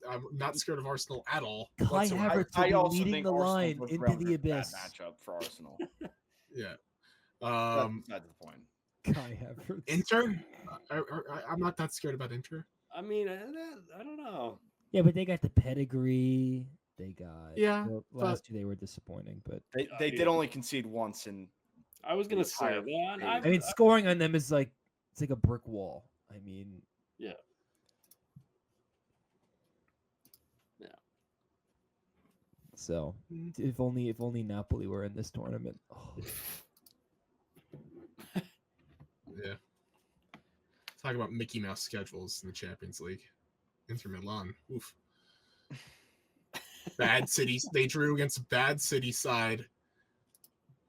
Speaker 1: I'm not scared of Arsenal at all.
Speaker 2: Kai
Speaker 1: whatsoever.
Speaker 2: Havertz will be
Speaker 3: also
Speaker 2: leading
Speaker 3: think
Speaker 2: the
Speaker 3: Arsenal
Speaker 2: line
Speaker 3: versus
Speaker 2: into
Speaker 3: Real
Speaker 2: the
Speaker 3: Madrid is a
Speaker 2: abyss.
Speaker 3: bad matchup for Arsenal.
Speaker 1: Yeah.
Speaker 3: That's beside the point.
Speaker 2: Kai Havertz.
Speaker 1: Inter. I'm not that scared about Inter.
Speaker 4: I mean, I don't know.
Speaker 2: Yeah, but they got the pedigree. They got
Speaker 1: Yeah,
Speaker 2: last two they were disappointing, but
Speaker 3: They did only concede once, and
Speaker 4: I was gonna say
Speaker 3: entire
Speaker 4: that.
Speaker 3: phase.
Speaker 2: I mean scoring on them is like it's like a brick wall. I mean,
Speaker 4: Yeah. Yeah.
Speaker 2: So
Speaker 1: Mm.
Speaker 2: if only Napoli were in this tournament. Oh.
Speaker 1: Yeah. Talk about Mickey Mouse schedules in the Champions League. Inter Milan. Oof. Bad cities. They drew against a bad city side.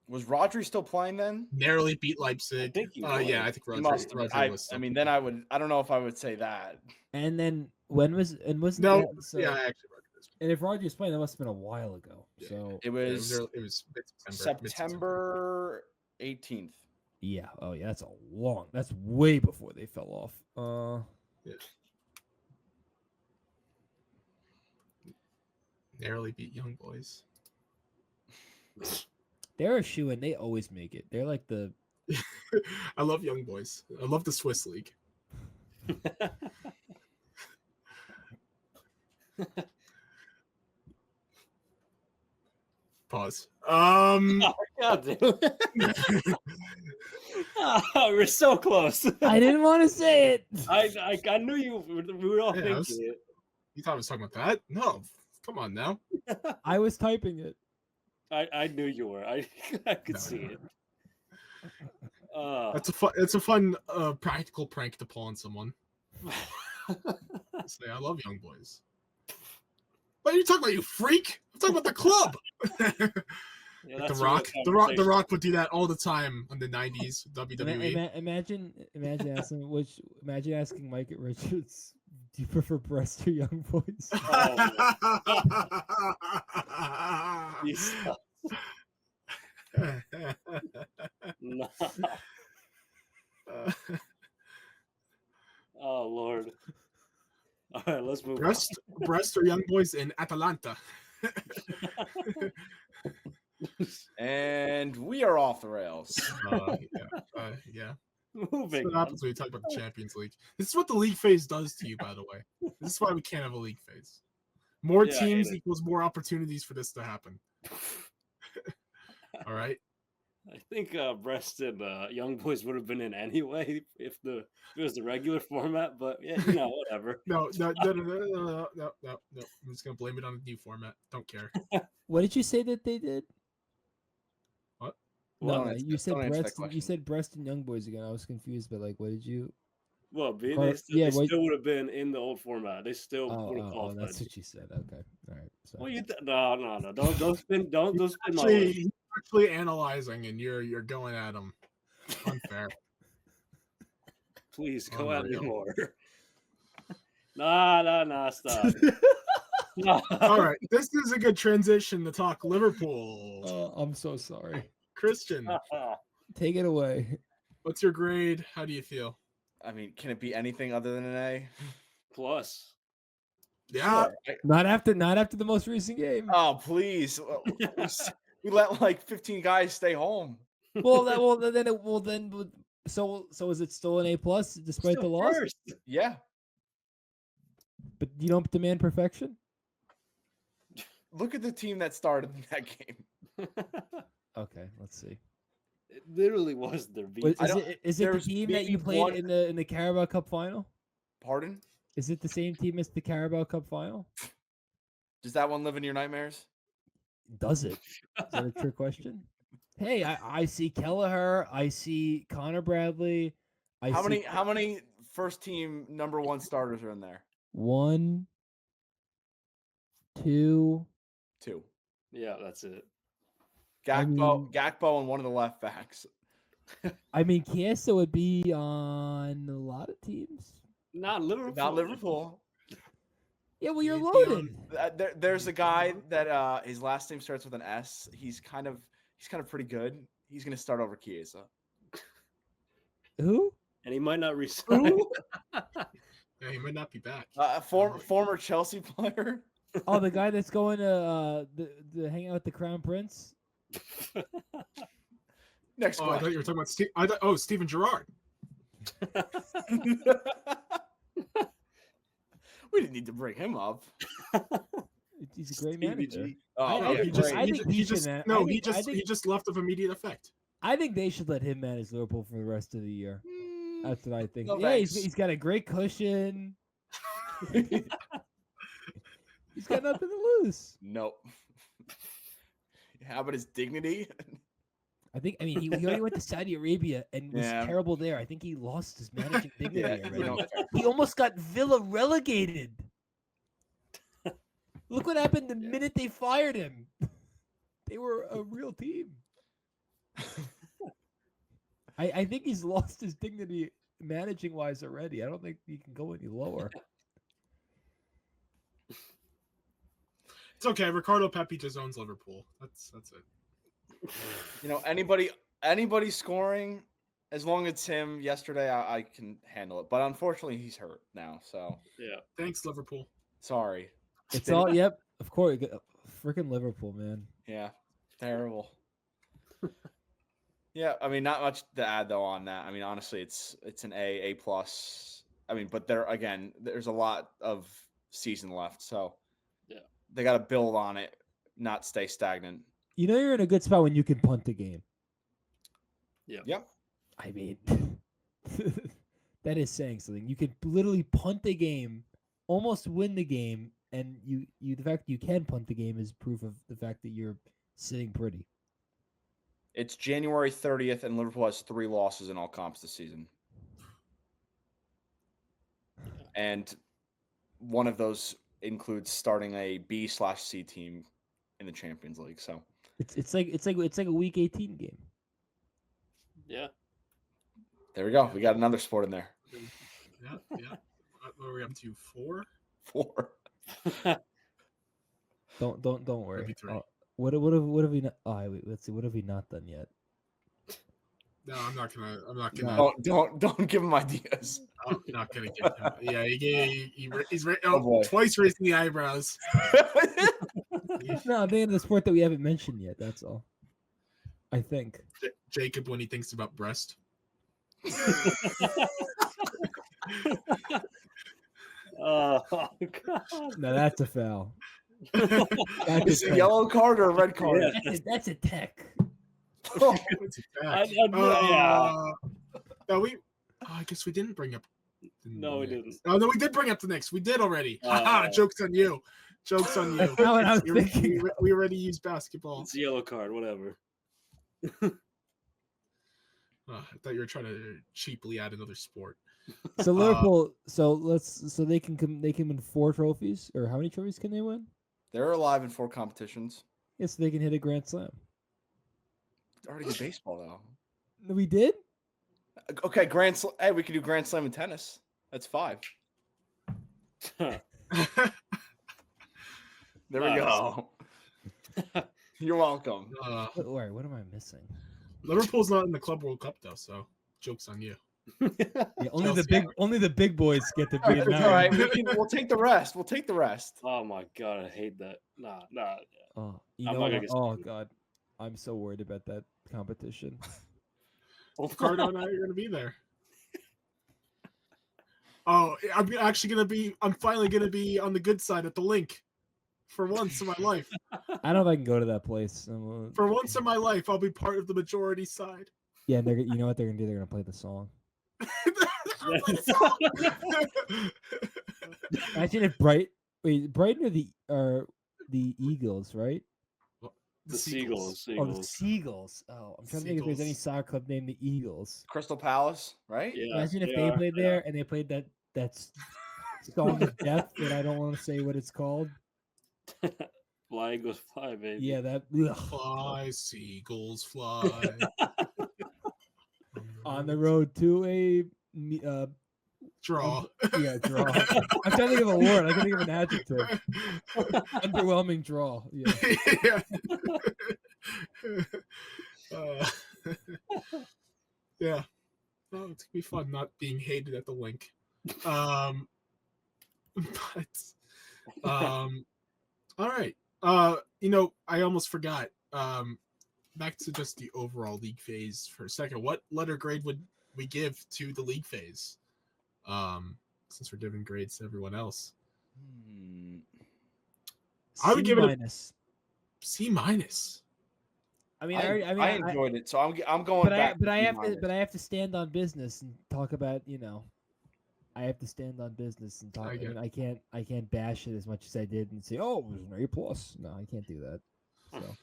Speaker 3: was Rodri still playing then?
Speaker 1: Narrowly beat Leipzig.
Speaker 4: I think he
Speaker 1: Yeah,
Speaker 4: was.
Speaker 1: I think
Speaker 3: He
Speaker 1: Rodri,
Speaker 3: must-
Speaker 1: Rodri was.
Speaker 3: I mean, then I don't know if I would say that.
Speaker 2: And then wasn't
Speaker 1: no.
Speaker 2: that, so,
Speaker 1: Yeah, actually, Rodri was.
Speaker 2: and if Roger's playing, that must have been a while ago.
Speaker 1: Yeah.
Speaker 2: So
Speaker 3: It
Speaker 1: Yeah,
Speaker 3: was
Speaker 1: it was mid-September.
Speaker 3: September 18th.
Speaker 2: yeah, oh yeah, that's way before they fell off.
Speaker 1: Narrowly beat Young Boys.
Speaker 2: They're a shoe and they always make it. They're like the
Speaker 1: I love Young Boys. I love the Swiss League. Pause.
Speaker 4: God damn. Oh, we're so close.
Speaker 2: I didn't want to say it.
Speaker 4: I knew you. We were all
Speaker 1: Yeah,
Speaker 4: thinking
Speaker 1: I was-
Speaker 4: it.
Speaker 1: You thought I was talking about that? No. Come on now.
Speaker 2: I was typing it.
Speaker 4: I knew you were. I could
Speaker 1: No,
Speaker 4: see
Speaker 1: no,
Speaker 4: it. Uh,
Speaker 1: It's a fun practical prank to pull on someone. Say I love Young Boys. What are you talking about, you freak? I'm talking about the club.
Speaker 4: yeah,
Speaker 1: Like
Speaker 4: that's
Speaker 1: the
Speaker 4: a real
Speaker 1: Rock. The
Speaker 4: conversation.
Speaker 1: Rock would do that all the time in the '90s WWE.
Speaker 2: Imagine asking Mike Richards, do you prefer breast or young boys?
Speaker 4: You suck. No. Oh Lord. All right, let's move.
Speaker 1: breast or Young Boys in Atalanta.
Speaker 3: And we are off the rails.
Speaker 1: Yeah.
Speaker 4: on.
Speaker 1: That's
Speaker 4: Moving.
Speaker 1: what
Speaker 4: on.
Speaker 1: happens when you talk about the Champions League. This is what the league phase does to you, by the way. This is why we can't have a league phase. More
Speaker 4: Yeah, I
Speaker 1: teams
Speaker 4: hate it.
Speaker 1: equals more opportunities for this to happen. All right.
Speaker 4: I think Breast and Young Boys would have been in anyway if it was the regular format, but yeah, whatever.
Speaker 1: No. I'm just gonna blame it on the new format. Don't care.
Speaker 2: What did you say that they did?
Speaker 1: What?
Speaker 2: No,
Speaker 3: Don't answer
Speaker 2: you
Speaker 3: that-
Speaker 2: said
Speaker 3: don't answer that
Speaker 2: breast. You
Speaker 3: question.
Speaker 2: said breast and young boys again. I was confused, but like, what did you?
Speaker 4: Well, they
Speaker 2: Or-
Speaker 4: still,
Speaker 2: yeah,
Speaker 4: they
Speaker 2: what-
Speaker 4: still would have been in the old format. They still would have
Speaker 2: Oh,
Speaker 4: qualified.
Speaker 2: that's what you said. Okay, all right. So
Speaker 4: Well, no. Don't spin. Don't spin my
Speaker 1: Actually,
Speaker 4: words.
Speaker 1: he's actually analyzing, and you're going at him. Unfair.
Speaker 4: Please go at me
Speaker 1: Unreal.
Speaker 4: more. Nah, stop. No.
Speaker 1: All right, this is a good transition to talk Liverpool.
Speaker 2: I'm so sorry.
Speaker 1: Christian,
Speaker 2: Take it away.
Speaker 1: what's your grade? How do you feel?
Speaker 3: I mean, can it be anything other than an A?
Speaker 4: Plus.
Speaker 1: Yeah,
Speaker 3: Sure.
Speaker 2: Not after the most recent game.
Speaker 3: Oh, please. We let like 15 guys stay home.
Speaker 2: So is it still an A plus despite the
Speaker 4: Still
Speaker 2: loss?
Speaker 4: first.
Speaker 3: Yeah.
Speaker 2: But you don't demand perfection.
Speaker 3: Look at the team that started in that game.
Speaker 2: Okay, let's see.
Speaker 4: It literally was their
Speaker 2: Was-
Speaker 4: beat.
Speaker 2: is it the
Speaker 3: there's
Speaker 2: team that
Speaker 3: maybe
Speaker 2: you played
Speaker 3: one-
Speaker 2: in the Carabao Cup final?
Speaker 3: Pardon?
Speaker 2: Is it the same team as the Carabao Cup final?
Speaker 3: Does that one live in your nightmares?
Speaker 2: Does it? Is that a trick question? Hey, I see Kelleher. I see Connor Bradley.
Speaker 3: How many first team number 1 starters are in there?
Speaker 2: 1, 2.
Speaker 3: 2.
Speaker 4: Yeah, that's it.
Speaker 3: Gakpo and one of the left backs.
Speaker 2: I mean, Chiesa would be on a lot of teams.
Speaker 4: Not Liverpool.
Speaker 3: Not Liverpool.
Speaker 2: Yeah, well, you're
Speaker 1: He'd be
Speaker 2: loaded.
Speaker 3: There's a guy that his last name starts with an S. He's kind of pretty good. He's gonna start over Chiesa.
Speaker 2: Who?
Speaker 4: And he might not resign.
Speaker 1: Yeah, he might not be back.
Speaker 3: Former Chelsea player.
Speaker 2: Oh, the guy that's going to hang out with the Crown Prince.
Speaker 3: Next
Speaker 1: Oh, I thought you were talking about Steven Gerrard.
Speaker 3: We didn't need to bring him up.
Speaker 2: He's a great
Speaker 4: Stevie
Speaker 2: manager.
Speaker 4: G.
Speaker 3: Oh,
Speaker 2: I
Speaker 3: yeah,
Speaker 2: think
Speaker 3: great.
Speaker 2: he should man- I think- I think-
Speaker 1: he just left of immediate effect.
Speaker 2: I think they should let him manage Liverpool for the rest of the year. That's what I think.
Speaker 3: No,
Speaker 2: yeah,
Speaker 3: thanks.
Speaker 2: he's got a great cushion. He's got nothing to lose.
Speaker 3: Nope. How about his dignity?
Speaker 2: I mean, he already went to Saudi Arabia and was
Speaker 3: Yeah.
Speaker 2: terrible there. I think he lost his managing dignity
Speaker 3: Yeah,
Speaker 2: already.
Speaker 3: you know,
Speaker 2: He almost got Villa relegated. Look what happened the minute they fired him. They were a real team. I think he's lost his dignity managing wise already. I don't think he can go any lower.
Speaker 1: It's okay. Ricardo Pepi just owns Liverpool. That's it.
Speaker 3: you know, anybody scoring, as long as it's him. Yesterday, I can handle it, but unfortunately, he's hurt now. So
Speaker 4: Yeah.
Speaker 1: Thanks, Liverpool.
Speaker 3: sorry.
Speaker 2: It's all yep, of course. Freaking Liverpool, man.
Speaker 3: Yeah, terrible. Yeah, I mean, not much to add though on that. I mean, honestly, it's an A plus. I mean, but there's a lot of season left, so
Speaker 4: Yeah.
Speaker 3: they got to build on it, not stay stagnant.
Speaker 2: You know you're in a good spot when you can punt the game.
Speaker 3: Yep.
Speaker 2: I mean, that is saying something. You could literally punt the game, almost win the game, and the fact that you can punt the game is proof of the fact that you're sitting pretty.
Speaker 3: It's January 30th, and Liverpool has 3 losses in all comps this season, and one of those includes starting a B/C team in the Champions League. So
Speaker 2: It's like a week 18 game.
Speaker 4: Yeah.
Speaker 3: there we go. We got another sport in there.
Speaker 1: Yeah. What are we up to? 4?
Speaker 3: 4.
Speaker 2: Don't worry.
Speaker 1: Maybe 3.
Speaker 2: What have we not? Oh, wait, let's see. What have we not done yet?
Speaker 1: No, I'm not gonna.
Speaker 3: Don't give him ideas.
Speaker 1: I'm not gonna get him. Yeah, he's
Speaker 3: boy.
Speaker 1: twice raising the eyebrows.
Speaker 2: No, I'm thinking of the sport that we haven't mentioned yet. That's all. I think.
Speaker 1: Jacob when he thinks about breast.
Speaker 4: Oh God.
Speaker 2: No, that's a foul.
Speaker 3: It's a yellow card or a red card?
Speaker 4: Yeah.
Speaker 2: That's a tech.
Speaker 1: Oh, it's back.
Speaker 4: Yeah.
Speaker 1: No, I guess we didn't bring up.
Speaker 4: No, we didn't.
Speaker 1: Oh no, we did bring up the Knicks. We did already.
Speaker 4: Oh.
Speaker 1: Haha, joke's on you. Joke's on you.
Speaker 2: That's not what I was thinking.
Speaker 1: We already used basketball.
Speaker 4: It's a yellow card, whatever.
Speaker 1: I thought you were trying to cheaply add another sport.
Speaker 2: So Liverpool, so they can win 4 trophies, or how many trophies can they win?
Speaker 3: They're alive in 4 competitions.
Speaker 2: Yes, they can hit a grand slam.
Speaker 3: Already in baseball though.
Speaker 2: We did.
Speaker 3: Okay, grand slam. Hey, we can do grand slam in tennis. That's 5. There we go. You're welcome.
Speaker 2: What am I missing?
Speaker 1: Liverpool's not in the Club World Cup though, so joke's on you.
Speaker 2: Yeah,
Speaker 1: Chelsea.
Speaker 2: only the big boys get to be in
Speaker 3: All
Speaker 2: that.
Speaker 3: right, we'll take the rest. We'll take the rest.
Speaker 4: Oh my God, I hate that. Nah.
Speaker 2: Oh,
Speaker 4: I'm
Speaker 2: know
Speaker 4: not
Speaker 2: what?
Speaker 4: gonna get
Speaker 2: Oh
Speaker 4: started.
Speaker 2: God, I'm so worried about that competition.
Speaker 1: Ricardo and I are gonna be there. Oh, I'm finally gonna be on the good side at the link. For once in my life.
Speaker 2: I don't know if I can go to that place.
Speaker 1: For once in my life, I'll be part of the majority side.
Speaker 2: Yeah, and you know what they're gonna do? They're gonna play the song. Imagine if Brighton are the Eagles, right?
Speaker 4: The Seagulls.
Speaker 2: Oh, the Seagulls. Oh, I'm trying to think if there's any
Speaker 1: Seagulls.
Speaker 2: soccer club named the Eagles.
Speaker 3: Crystal Palace, right?
Speaker 4: Yeah.
Speaker 2: Imagine if
Speaker 4: they
Speaker 2: they
Speaker 4: are,
Speaker 2: played
Speaker 4: they
Speaker 2: there
Speaker 4: are.
Speaker 2: and they played that song of death that I don't want to say what it's called.
Speaker 4: Fly goes fly, baby.
Speaker 2: Yeah, that
Speaker 1: Fly, seagulls fly.
Speaker 2: on the road to a
Speaker 1: Draw.
Speaker 2: draw. I'm trying to think of a word. I can think of an adjective. Underwhelming draw. Yeah.
Speaker 1: Yeah. Yeah. Oh, it's gonna be fun not being hated at the link. But all right. I almost forgot. Back to just the overall league phase for a second. What letter grade would we give to the league phase? Since we're giving grades to everyone else. I would give it a C minus.
Speaker 2: I mean,
Speaker 3: I enjoyed it, so I'm going back.
Speaker 2: But I have to stand on business and talk about I have to stand on business and talk. I mean, I can't bash it as much as I did and say, oh, it was an A plus. No, I can't do that. So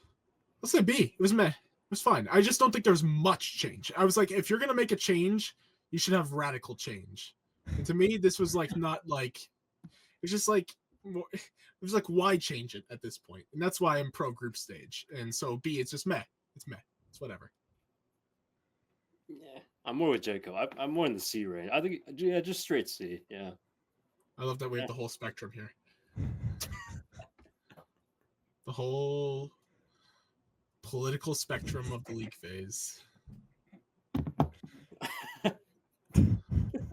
Speaker 1: Let's say B. It was meh. It was fine. I just don't think there's much change. I was like, if you're gonna make a change, you should have radical change. And to me, this was like not like it's just like it was like why change it at this point? And that's why I'm pro group stage. And so B, it's just meh. It's meh. It's whatever.
Speaker 4: Yeah, I'm more with Jacob. I'm more in the C range. I think just straight C. Yeah.
Speaker 1: I love that we have the whole spectrum here. The whole political spectrum of the league phase.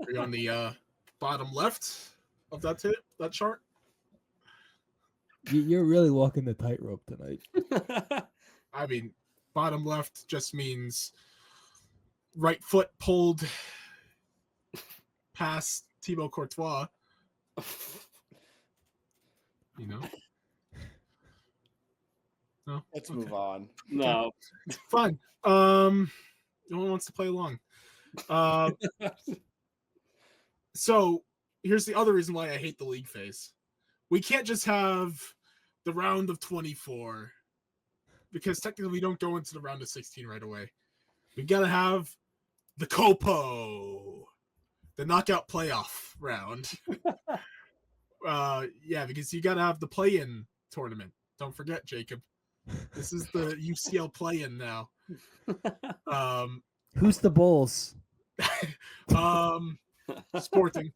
Speaker 1: We're on the bottom left of that chart.
Speaker 2: you're really walking the tightrope tonight.
Speaker 1: I mean, bottom left just means right foot pulled past Thibaut Courtois. You know? No?
Speaker 3: Let's move on.
Speaker 4: No.
Speaker 1: Fine. No one wants to play along. So here's the other reason why I hate the league phase. We can't just have the round of 24 because technically we don't go into the round of 16 right away. We gotta have the KOPO, the knockout playoff round. Because you gotta have the play-in tournament. Don't forget, Jacob. This is the UCL play-in now.
Speaker 2: Who's the Bulls?
Speaker 1: Sporting.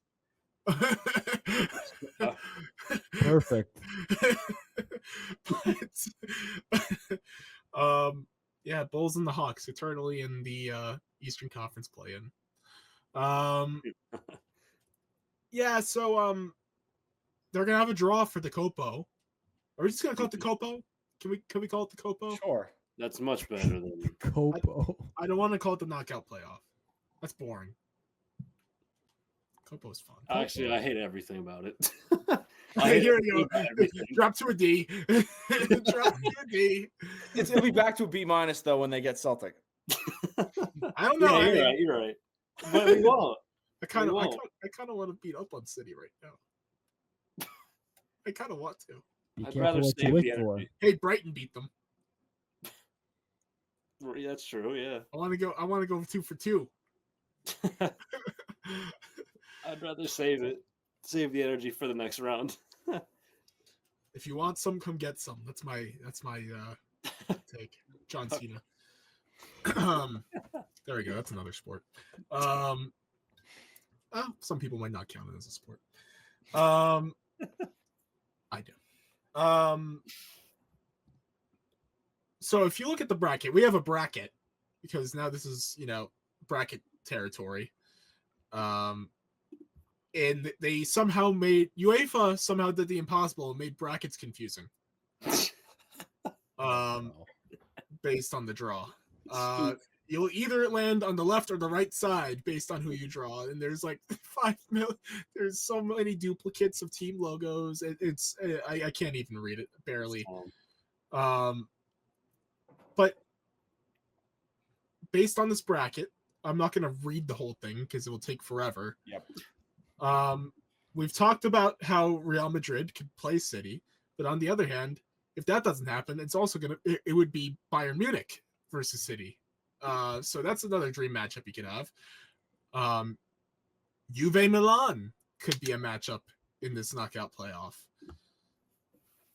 Speaker 2: Perfect.
Speaker 1: Bulls and the Hawks eternally in the Eastern Conference play-in. So they're gonna have a draw for the KOPO. Are we just gonna call it the KOPO? Can we call it the KOPO?
Speaker 3: Sure.
Speaker 4: That's much better than
Speaker 2: KOPO.
Speaker 1: I don't want to call it the knockout playoff. That's boring. KOPO is fun.
Speaker 4: Actually, I hate everything about it.
Speaker 1: Here we go. Drop to a D. Drop to a D.
Speaker 3: It'll be back to a B minus though when they get Celtic.
Speaker 1: I don't know.
Speaker 4: Yeah, you're right. But we won't.
Speaker 1: I kind of want to beat up on City right now. I kind of want to.
Speaker 2: Be
Speaker 4: I'd
Speaker 2: careful
Speaker 4: rather
Speaker 2: what you
Speaker 4: save
Speaker 2: wish
Speaker 4: the
Speaker 2: for.
Speaker 4: energy.
Speaker 1: Hey, Brighton beat them.
Speaker 4: That's true. Yeah.
Speaker 1: I want to go 2 for 2.
Speaker 4: I'd rather save the energy for the next round.
Speaker 1: If you want some, come get some. That's my take. John Cena. There we go. That's another sport. Some people might not count it as a sport. I do. So if you look at the bracket, we have a bracket because now this is, bracket territory. And they somehow UEFA somehow did the impossible and made brackets confusing. Based on the draw. You'll either land on the left or the right side based on who you draw. And there's like 5 million. There's so many duplicates of team logos. I can't even read it barely. But based on this bracket, I'm not going to read the whole thing because it will take forever.
Speaker 3: Yep.
Speaker 1: We've talked about how Real Madrid could play City, but on the other hand, if that doesn't happen, it's also it would be Bayern Munich versus City. So that's another dream matchup you could have. Juve Milan could be a matchup in this knockout playoff.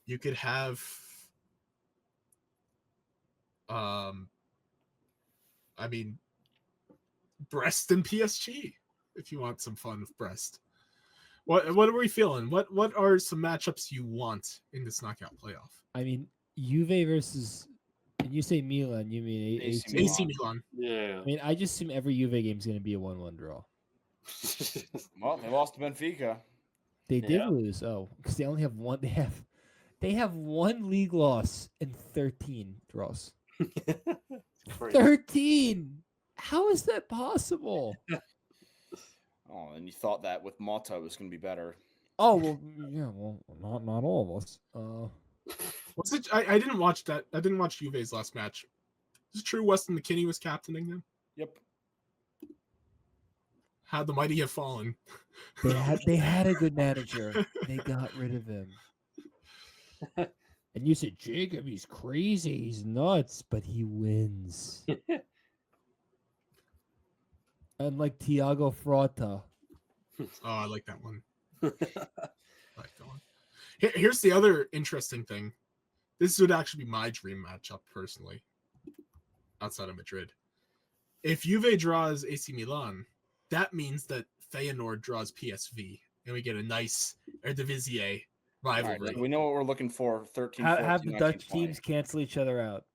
Speaker 1: You could have Brest and PSG if you want some fun with Brest. What are we feeling? What are some matchups you want in this knockout playoff?
Speaker 2: I mean, Juve versus. When you say Milan, you mean
Speaker 3: AC
Speaker 1: Milan.
Speaker 4: Yeah.
Speaker 2: I mean, I just assume every Juve game is going to be a 1-1 draw.
Speaker 3: Well, they lost to Benfica.
Speaker 2: They did
Speaker 4: Yeah.
Speaker 2: lose. Oh, because they only have one. They have one league loss and 13 draws.
Speaker 4: Crazy.
Speaker 2: 13. How is that possible?
Speaker 3: Oh, and you thought that with Mata it was going to be better.
Speaker 2: Oh well, yeah. Well, not all of us.
Speaker 1: What's it? I didn't watch that. I didn't watch Juve's last match. Is it true Weston McKennie was captaining them?
Speaker 3: Yep.
Speaker 1: How the mighty have fallen.
Speaker 2: They had a good manager. They got rid of him. And you said, Jacob, he's crazy. He's nuts, but he wins. Unlike Thiago Frota.
Speaker 1: Oh, I like that one. I like that one. Here's the other interesting thing. This would actually be my dream matchup personally, outside of Madrid. If Juve draws AC Milan, that means that Feyenoord draws PSV, and we get a nice Eredivisie rivalry.
Speaker 3: Right, we know what we're looking for. 13,
Speaker 2: Have
Speaker 3: 14,
Speaker 2: the
Speaker 3: 19,
Speaker 2: Dutch
Speaker 3: 20.
Speaker 2: teams cancel each other out.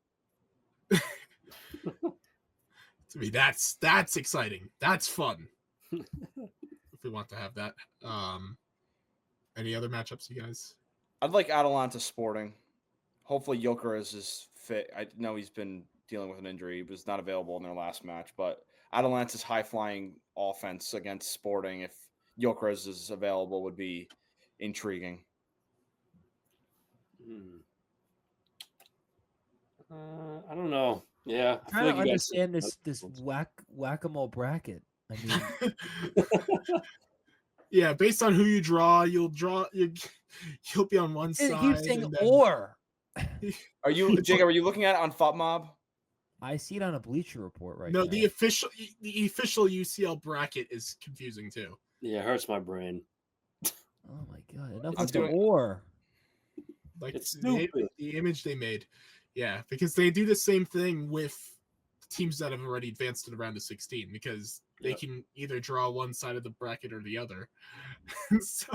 Speaker 1: To me, that's exciting. That's fun. If we want to have that. Any other matchups, you guys?
Speaker 3: I'd like Atalanta Sporting. Hopefully Gyökeres is fit. I know he's been dealing with an injury. He was not available in their last match, but Atalanta's high-flying offense against Sporting, if Gyökeres is available, would be intriguing.
Speaker 4: I don't know. Yeah,
Speaker 2: I
Speaker 4: feel
Speaker 2: don't
Speaker 4: like you guys-
Speaker 2: understand this whack-a-mole bracket. I mean,
Speaker 1: Yeah, based on who you draw, you'll be on one
Speaker 2: it
Speaker 1: side.
Speaker 2: keeps saying
Speaker 1: and then-
Speaker 2: or.
Speaker 3: Are you, Jacob? Are you looking at it on FOTMob?
Speaker 2: I see it on a Bleacher Report right
Speaker 1: No,
Speaker 2: now.
Speaker 1: the official UCL bracket is confusing too.
Speaker 4: Yeah, it hurts my brain.
Speaker 2: Oh my god! Enough
Speaker 3: I'm
Speaker 2: with the
Speaker 3: doing-
Speaker 2: or.
Speaker 1: Like
Speaker 4: It's
Speaker 1: the
Speaker 4: stupid.
Speaker 1: image they made. Yeah, because they do the same thing with teams that have already advanced to the round of 16 because they
Speaker 4: Yep.
Speaker 1: can either draw one side of the bracket or the other. So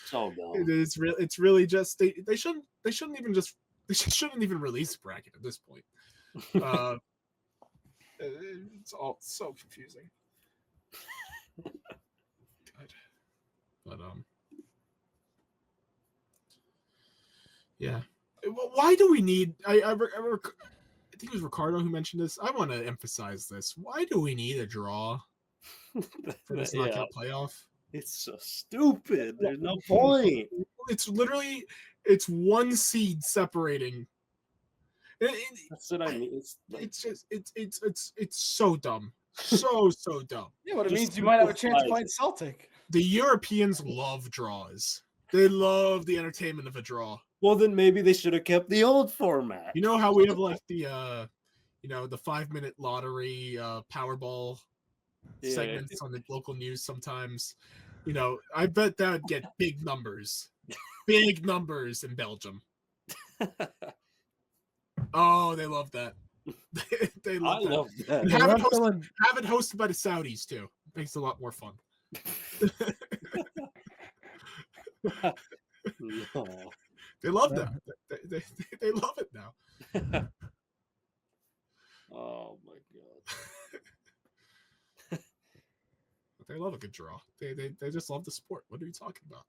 Speaker 4: So dumb.
Speaker 1: it is real. It's really just they shouldn't even release a bracket at this point. It's all so confusing. God. But yeah. Why do we need? I think it was Ricardo who mentioned this. I want to emphasize this. Why do we need a draw for this
Speaker 4: Yeah,
Speaker 1: knockout playoff?
Speaker 4: it's so stupid. There's no point.
Speaker 1: It's literally one seed separating.
Speaker 4: That's what I mean.
Speaker 1: It's just it's so dumb, so dumb.
Speaker 3: Yeah, but it
Speaker 4: Just
Speaker 3: means you might have a chance
Speaker 4: simplify
Speaker 3: playing
Speaker 4: it.
Speaker 3: Celtic.
Speaker 1: The Europeans love draws. They love the entertainment of a draw.
Speaker 4: Well, then maybe they should have kept the old format.
Speaker 1: You know how we have like the the 5-minute lottery Powerball
Speaker 4: Yeah.
Speaker 1: segments on the local news sometimes. I bet that would get big numbers in Belgium. Oh, they love that. They
Speaker 4: I
Speaker 1: love that.
Speaker 4: love that.
Speaker 1: And
Speaker 2: Yeah,
Speaker 1: have, it
Speaker 2: love
Speaker 1: hosted,
Speaker 2: someone-
Speaker 1: have it hosted by the Saudis too. Makes it a lot more fun.
Speaker 4: No.
Speaker 1: They love that. They love it now.
Speaker 4: Oh my god.
Speaker 1: They love a good draw. They just love the sport. What are you talking about?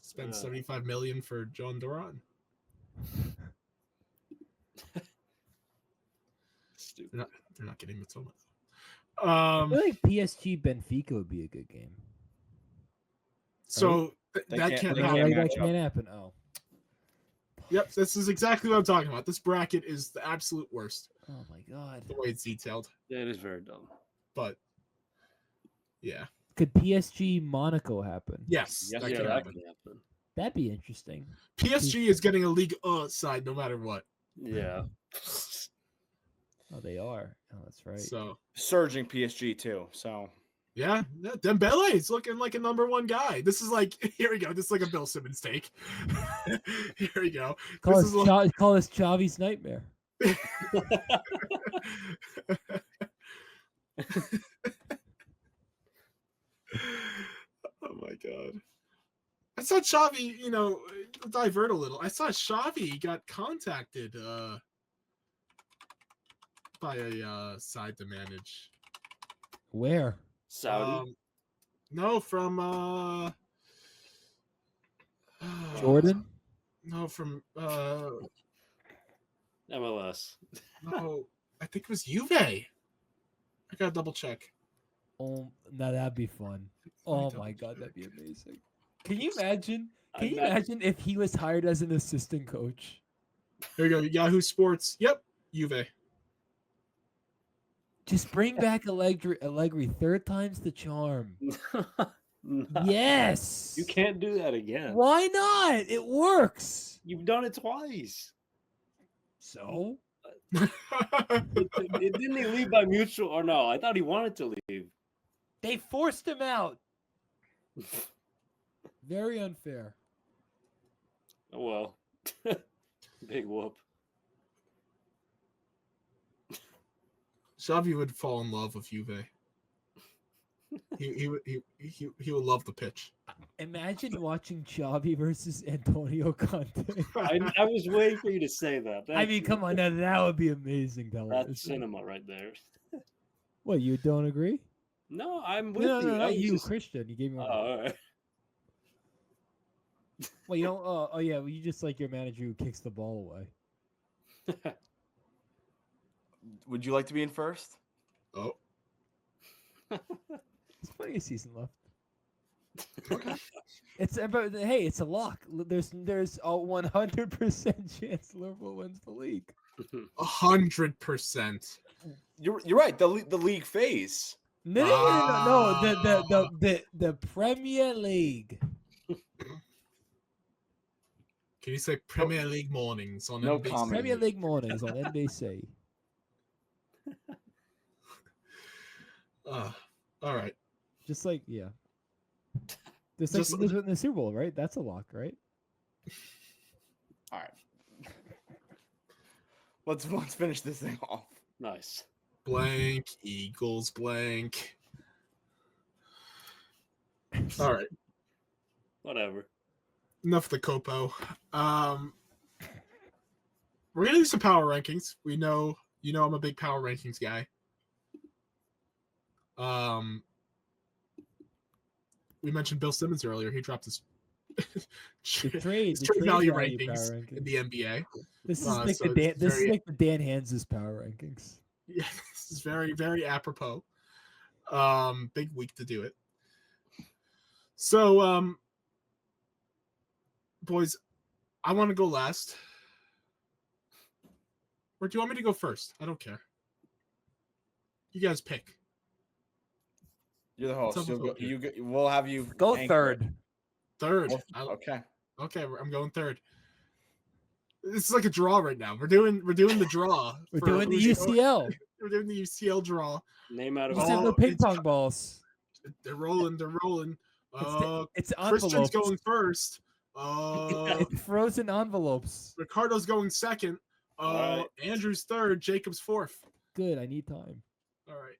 Speaker 1: Spend 75 million for John Duran.
Speaker 4: Stupid.
Speaker 1: They're not getting Matoma.
Speaker 2: I feel like PSG Benfica would be a good game.
Speaker 1: So
Speaker 3: They
Speaker 1: that
Speaker 3: can't-
Speaker 1: can't
Speaker 3: they
Speaker 1: happen.
Speaker 3: can't
Speaker 2: That
Speaker 3: match up.
Speaker 2: can't happen. Oh,
Speaker 1: Yep, this is exactly what I'm talking about. This bracket is the absolute worst.
Speaker 2: Oh my god.
Speaker 1: The way it's detailed.
Speaker 4: Yeah, it is very dumb.
Speaker 1: But yeah.
Speaker 2: Could PSG Monaco happen?
Speaker 1: Yes,
Speaker 3: Yes,
Speaker 1: that
Speaker 4: Yeah,
Speaker 1: can
Speaker 4: that
Speaker 1: happen.
Speaker 4: can happen.
Speaker 2: That'd be interesting.
Speaker 1: PSG is getting a league side no matter what.
Speaker 4: Yeah.
Speaker 2: Oh, they are. Oh, that's right.
Speaker 1: So
Speaker 3: Surging PSG too. So
Speaker 1: yeah, Dembele is looking like a number one guy. This is like here we go. This is like a Bill Simmons take. Here we go.
Speaker 2: Call
Speaker 1: This
Speaker 2: us,
Speaker 1: is like,
Speaker 2: call us Xavi's nightmare.
Speaker 1: Oh my god. I saw Xavi, divert a little. I saw Xavi got contacted by a side to manage.
Speaker 2: Where?
Speaker 4: Saudi.
Speaker 1: No, from
Speaker 2: Jordan?
Speaker 1: No, from
Speaker 4: MLS.
Speaker 1: no, I think it was Juve. I gotta double check.
Speaker 2: Oh, now that'd be fun. Oh my god, that'd be amazing. Can you imagine? Can you
Speaker 4: I'm not-
Speaker 2: imagine if he was hired as an assistant coach?
Speaker 1: There you go. Yahoo Sports. Yep, Juve.
Speaker 2: Just bring back Allegri. Third time's the charm.
Speaker 4: Nah,
Speaker 2: Yes.
Speaker 4: You can't do that again.
Speaker 2: Why not? It works.
Speaker 4: You've done it twice.
Speaker 2: So
Speaker 4: Didn't he leave by mutual or no? I thought he wanted to leave.
Speaker 2: they forced him out. Very unfair.
Speaker 4: Oh well. Big whoop.
Speaker 1: Xavi would fall in love with Juve. He would love the pitch.
Speaker 2: Imagine watching Xavi versus Antonio Conte.
Speaker 4: I was waiting for you to say that.
Speaker 2: I mean, come on, now that would be amazing television.
Speaker 4: That's cinema right there.
Speaker 2: What, you don't agree?
Speaker 4: No, I'm with
Speaker 2: No,
Speaker 4: you.
Speaker 2: no,
Speaker 4: I
Speaker 2: not
Speaker 4: was
Speaker 2: you,
Speaker 4: just-
Speaker 2: Christian. You gave me
Speaker 4: Oh,
Speaker 2: one.
Speaker 4: all right.
Speaker 2: Well, you don't. Oh, yeah. Well, you just like your manager who kicks the ball away.
Speaker 3: would you like to be in first?
Speaker 1: Oh,
Speaker 2: There's plenty of season left. It's but hey, it's a lock. There's a 100% chance Liverpool wins the league.
Speaker 1: 100%.
Speaker 3: You're right. The league phase.
Speaker 2: No, the Premier League.
Speaker 1: Can you say Premier League mornings on
Speaker 3: No
Speaker 1: NBC?
Speaker 3: comment.
Speaker 2: Premier League mornings on NBC.
Speaker 1: All right.
Speaker 2: Just like yeah. Just
Speaker 1: Just-
Speaker 2: like in the Super Bowl, right? That's a lock, right?
Speaker 3: All right. Let's finish this thing off.
Speaker 4: Nice.
Speaker 1: Blank, Eagles, blank. All right.
Speaker 4: Whatever.
Speaker 1: Enough of the KOPO. We're gonna do some power rankings. We know, I'm a big power rankings guy. We mentioned Bill Simmons earlier. He dropped his
Speaker 2: trade
Speaker 1: value
Speaker 2: power
Speaker 1: rankings in the NBA.
Speaker 2: This is
Speaker 1: So
Speaker 2: like
Speaker 1: it's
Speaker 2: this is
Speaker 1: very-
Speaker 2: like the Dan Hans's power rankings.
Speaker 1: Yeah, this is very, very apropos. Big week to do it. So, boys, I want to go last. Or do you want me to go first? I don't care. You guys pick.
Speaker 3: You're the host.
Speaker 1: What's up with
Speaker 3: We'll have you
Speaker 2: Go
Speaker 3: anchor
Speaker 2: third.
Speaker 1: Third.
Speaker 3: it. Okay.
Speaker 1: Okay, I'm going third. This is like a draw right now. We're doing the draw.
Speaker 2: We're
Speaker 1: for
Speaker 2: doing the
Speaker 1: who's-
Speaker 2: UCL.
Speaker 1: We're doing the UCL draw.
Speaker 4: Name out
Speaker 2: We
Speaker 4: of
Speaker 2: just have
Speaker 1: Oh,
Speaker 2: no ping
Speaker 1: it's-
Speaker 2: pong balls.
Speaker 1: They're rolling.
Speaker 2: It's
Speaker 1: Christian's
Speaker 2: envelopes.
Speaker 1: going first.
Speaker 2: It's frozen envelopes.
Speaker 1: Ricardo's going second.
Speaker 4: Alright.
Speaker 1: Andrew's third. Jacob's fourth.
Speaker 2: Good. I need time.
Speaker 1: All right.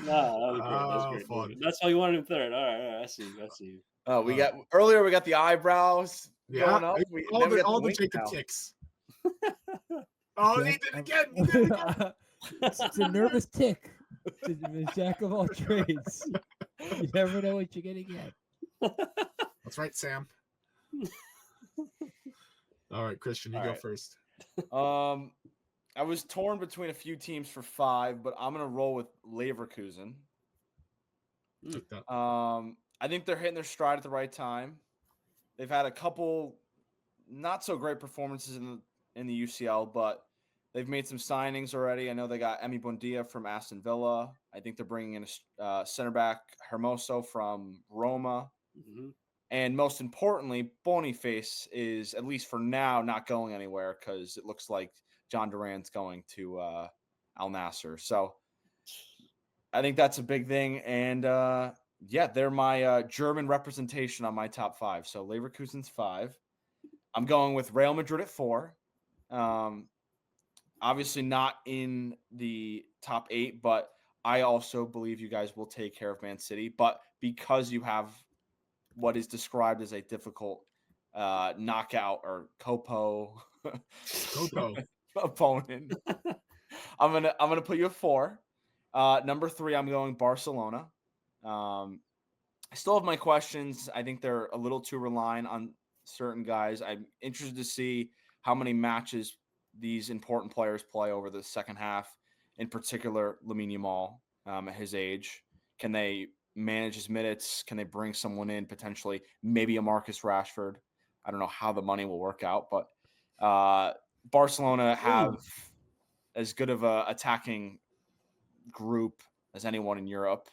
Speaker 4: Nah, that was great.
Speaker 1: Oh,
Speaker 4: That's
Speaker 1: fun.
Speaker 4: great. That's why you wanted him third. All right. I see.
Speaker 3: Oh, we got earlier. We got the eyebrows
Speaker 1: Yeah,
Speaker 3: going up.
Speaker 1: all the
Speaker 3: wink
Speaker 1: Jacob
Speaker 3: now.
Speaker 1: kicks. Oh, he did it again. He did it again.
Speaker 2: It's a nervous tick. The jack of all trades. You never know what you're gonna get.
Speaker 1: That's right, Sam. All right, Christian, you
Speaker 3: All
Speaker 1: go
Speaker 3: right.
Speaker 1: first.
Speaker 3: I was torn between a few teams for 5, but I'm gonna roll with Leverkusen.
Speaker 1: Take that.
Speaker 3: I think they're hitting their stride at the right time. They've had a couple not so great performances in the UCL, but they've made some signings already. I know they got Emi Buendia from Aston Villa. I think they're bringing in a center back Hermoso from Roma.
Speaker 4: Mm-hmm.
Speaker 3: And most importantly, Boniface is, at least for now, not going anywhere because it looks like John Duran's going to Al Nassr. So I think that's a big thing. And yeah, they're my German representation on my top 5. So Leverkusen's 5. I'm going with Real Madrid at 4. Obviously not in the top 8, but I also believe you guys will take care of Man City. But because you have what is described as a difficult knockout or KOPO opponent, I'm gonna put you at 4. Number 3, I'm going Barcelona. I still have my questions. I think they're a little too reliant on certain guys. I'm interested to see how many matches these important players play over the second half, in particular Lamine Yamal at his age. Can they manage his minutes? Can they bring someone in, potentially maybe a Marcus Rashford? I don't know how the money will work out, but Barcelona have as good of a attacking group as anyone in Europe.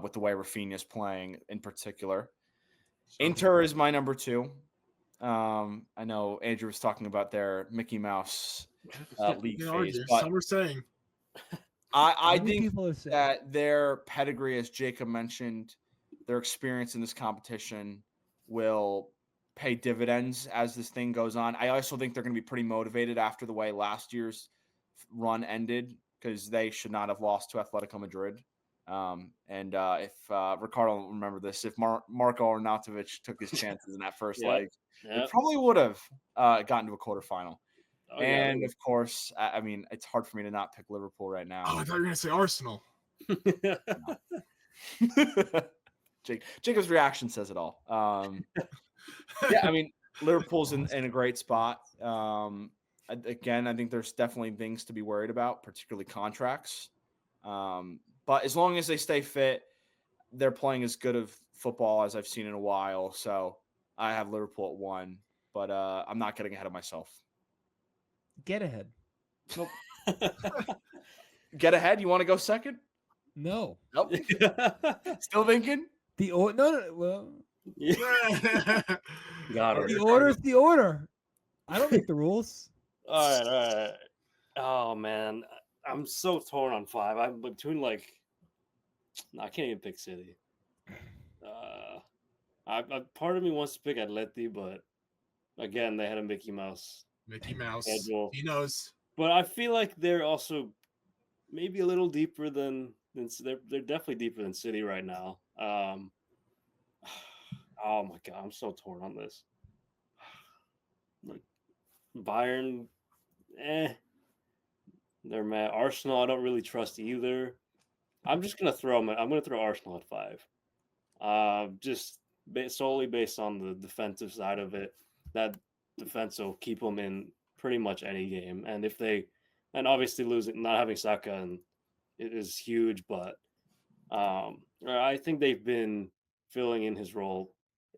Speaker 3: With the way Rafinha's playing in particular. Inter is my number 2. I know Andrew was talking about their Mickey Mouse league phase, but
Speaker 1: some are saying
Speaker 3: I
Speaker 2: Many
Speaker 3: think
Speaker 2: people have said
Speaker 3: that their pedigree, as Jacob mentioned, their experience in this competition will pay dividends as this thing goes on. I also think they're going to be pretty motivated after the way last year's run ended, because they should not have lost to Atletico Madrid. If Ricardo will remember this, if Marko Arnautovic took his chances in that first leg, they probably would have gotten to a quarterfinal.
Speaker 4: Oh,
Speaker 3: And of course, I mean, it's hard for me to not pick Liverpool right now.
Speaker 1: Oh, I thought you were going to say Arsenal.
Speaker 3: Jacob's reaction says it all. Yeah, I mean, Liverpool's in a great spot. Again, I think there's definitely things to be worried about, particularly contracts. But as long as they stay fit, they're playing as good of football as I've seen in a while. So I have Liverpool at 1, but I'm not getting ahead of myself.
Speaker 2: get ahead.
Speaker 3: Nope. Get ahead? You want to go second?
Speaker 2: No.
Speaker 3: Nope. Still thinking?
Speaker 2: Well,
Speaker 4: Got her.
Speaker 2: the order is the order. I don't make the rules.
Speaker 4: All right. Oh man, I'm so torn on 5. I'm between I can't even pick City. Part of me wants to pick Atleti, but again, they had a Mickey Mouse schedule.
Speaker 1: He knows.
Speaker 4: But I feel like they're also maybe a little deeper than they're definitely deeper than City right now. Oh my god, I'm so torn on this. Like Bayern, they're mad. Arsenal, I don't really trust either. I'm just gonna throw Arsenal at 5. Just solely based on the defensive side of it. That defense will keep them in pretty much any game. And obviously not having Saka and it is huge, but I think they've been filling in his role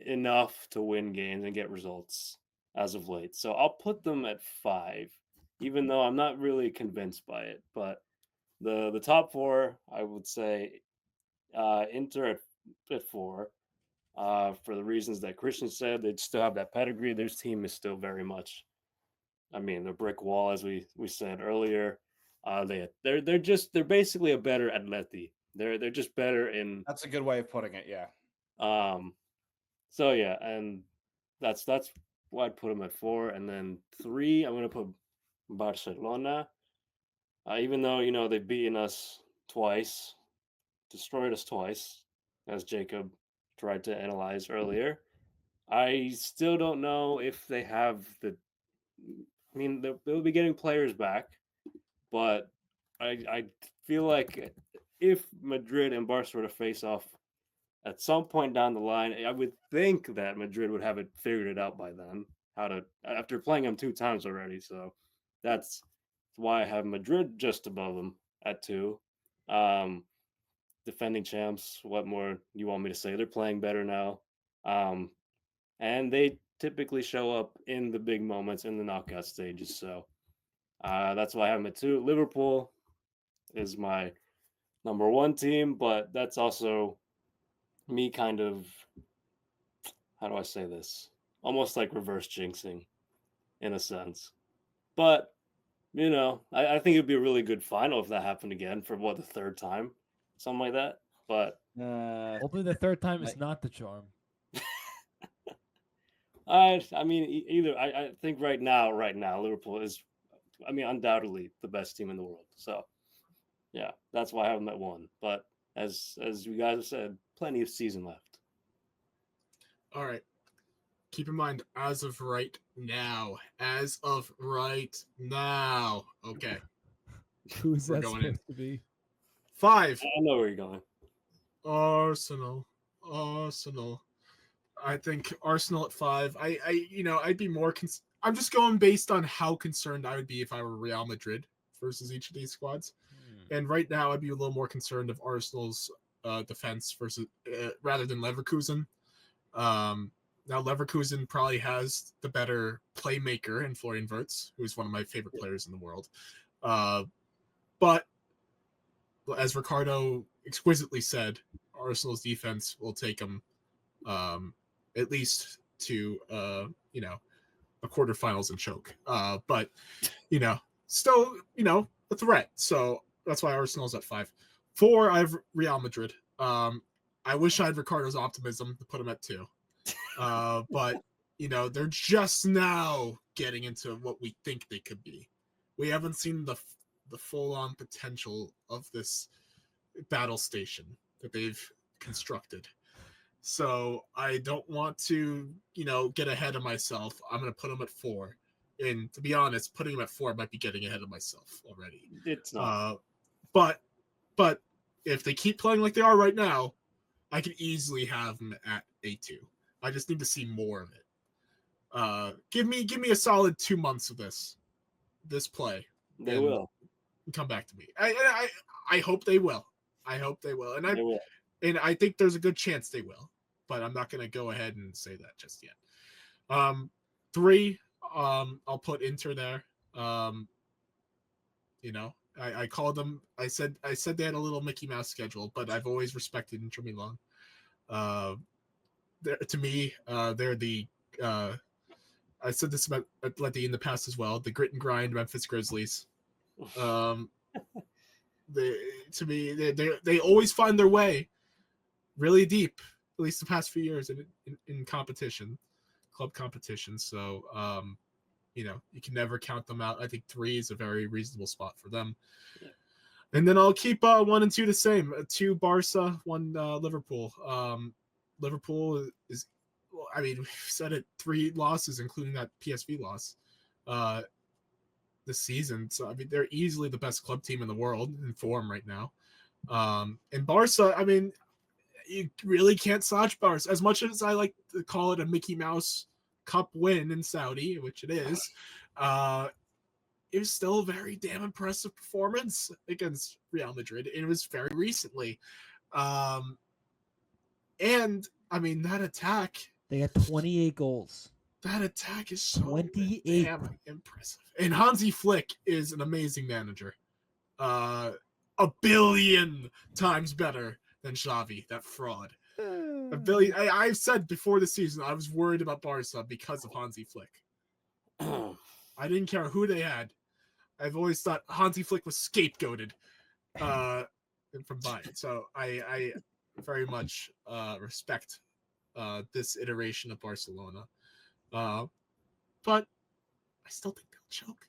Speaker 4: enough to win games and get results as of late. So I'll put them at 5, even though I'm not really convinced by it. But the top 4, I would say Inter at 4. For the reasons that Christian said, they still have that pedigree. Their team is still very much, I mean, the brick wall, as we said earlier. They're basically a better Atleti. They're just better in.
Speaker 3: That's a good way of putting it. Yeah.
Speaker 4: So yeah, and that's why I'd put them at 4, and then 3, I'm gonna put Barcelona. Even though they've beaten us twice, destroyed us twice, as Jacob tried to analyze earlier. I still don't know if they have the. I mean, they'll be getting players back, but I feel like if Madrid and Barcelona face off at some point down the line, I would think that Madrid would have it figured it out by then. After playing them 2 times already, so that's why I have Madrid just above them at 2. Defending champs. What more you want me to say? They're playing better now. and they typically show up in the big moments in the knockout stages. So that's why I have them at 2. Liverpool is my number 1 team, but that's also me kind of, how do I say this? Almost like reverse jinxing in a sense. But, I think it'd be a really good final if that happened again for the 3rd time, something like that. But
Speaker 2: Hopefully the 3rd time is not the charm.
Speaker 4: I mean, either I think right now, Liverpool is, undoubtedly the best team in the world. So, yeah, that's why I have them at 1. But as you guys have said, plenty of season left.
Speaker 1: All right. Keep in mind, as of right now. Okay.
Speaker 2: Who's
Speaker 1: We're
Speaker 2: that
Speaker 1: going in.
Speaker 2: supposed to be?
Speaker 1: 5.
Speaker 4: I know where you're going.
Speaker 1: Arsenal. I think Arsenal at 5. I'd be more. I'm just going based on how concerned I would be if I were Real Madrid versus each of these squads. And right now, I'd be a little more concerned of Arsenal's defense versus rather than Leverkusen. Now Leverkusen probably has the better playmaker in Florian Wirtz, who is one of my favorite players in the world. But as Ricardo exquisitely said, Arsenal's defense will take them at least to a quarterfinals and choke. But still a threat. So that's why Arsenal's at 5. 4, I have Real Madrid. I wish I had Ricardo's optimism to put him at 2. But they're just now getting into what we think they could be. We haven't seen the full-on potential of this battle station that they've constructed. So I don't want to, get ahead of myself. I'm going to put them at 4. And to be honest, putting them at 4 might be getting ahead of myself already.
Speaker 4: It's not.
Speaker 1: But if they keep playing like they are right now, I could easily have them at A2. I just need to see more of it. Give me a solid 2 months of this play.
Speaker 4: They will.
Speaker 1: Come back to me. I hope they will.
Speaker 4: They will.
Speaker 1: And I think there's a good chance they will, but I'm not going to go ahead and say that just yet. 3, I'll put Inter there. I called them. I said they had a little Mickey Mouse schedule, but I've always respected Inter Milan. To me, they're the. I said this about Atleti in the past as well. The grit and grind Memphis Grizzlies. They always find their way really deep, at least the past few years in competition, club competition. So, you can never count them out. I think 3 is a very reasonable spot for them. Yeah. And then I'll keep 1 and 2 the same. 2 Barca, 1 Liverpool. Liverpool is, we've said it, 3 losses, including that PSV loss this season. So, they're easily the best club team in the world in form right now. And Barca, you really can't slouch Barca. As much as I like to call it a Mickey Mouse Cup win in Saudi, which it is, it was still a very damn impressive performance against Real Madrid. And it was very recently. And that attack.
Speaker 2: They got 28 goals.
Speaker 1: That attack is so
Speaker 2: 28.
Speaker 1: damn impressive. And Hansi Flick is an amazing manager. A billion times better than Xavi, that fraud. A billion. I've said before the season I was worried about Barca because of Hansi Flick. I didn't care who they had. I've always thought Hansi Flick was scapegoated from Bayern. So I very much respect this iteration of Barcelona. But I still think they'll choke.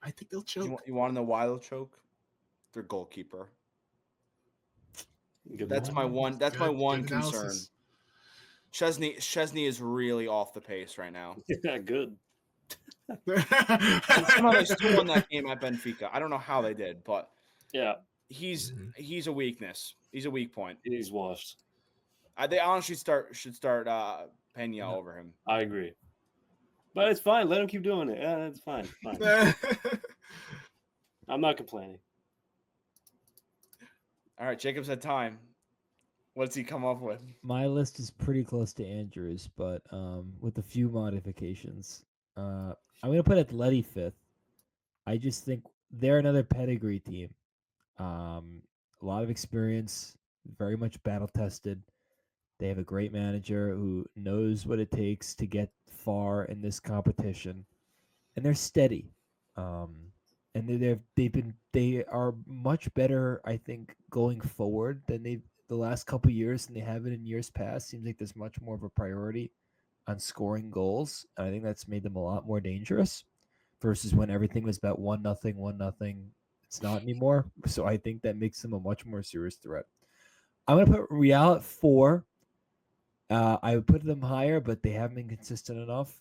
Speaker 1: I think they'll choke.
Speaker 3: You want to know why they'll choke? Their goalkeeper. That's my one concern. Chesney is really off the pace right now.
Speaker 4: Yeah, good.
Speaker 3: Somehow they still won that game at Benfica. I don't know how they did, but
Speaker 4: yeah,
Speaker 3: he's a weakness. He's a weak point.
Speaker 4: He's washed.
Speaker 3: They honestly should start Pena over him.
Speaker 4: I agree, but it's fine. Let him keep doing it. Yeah, it's fine. I'm not complaining.
Speaker 3: All right, Jacob's had time. What's he come up with?
Speaker 2: My list is pretty close to Andrew's, but with a few modifications. I'm gonna put Atleti fifth. I just think they're another pedigree team. A lot of experience, very much battle tested. They have a great manager who knows what it takes to get far in this competition, and they're steady. Um, and they are much better, I think, going forward than they the last couple years than they have been in years past. Seems like there's much more of a priority on scoring goals, and I think that's made them a lot more dangerous versus when everything was about 1-0, 1-0. It's not anymore. So I think that makes them a much more serious threat. I'm gonna put Real at 4. I would put them higher, but they haven't been consistent enough,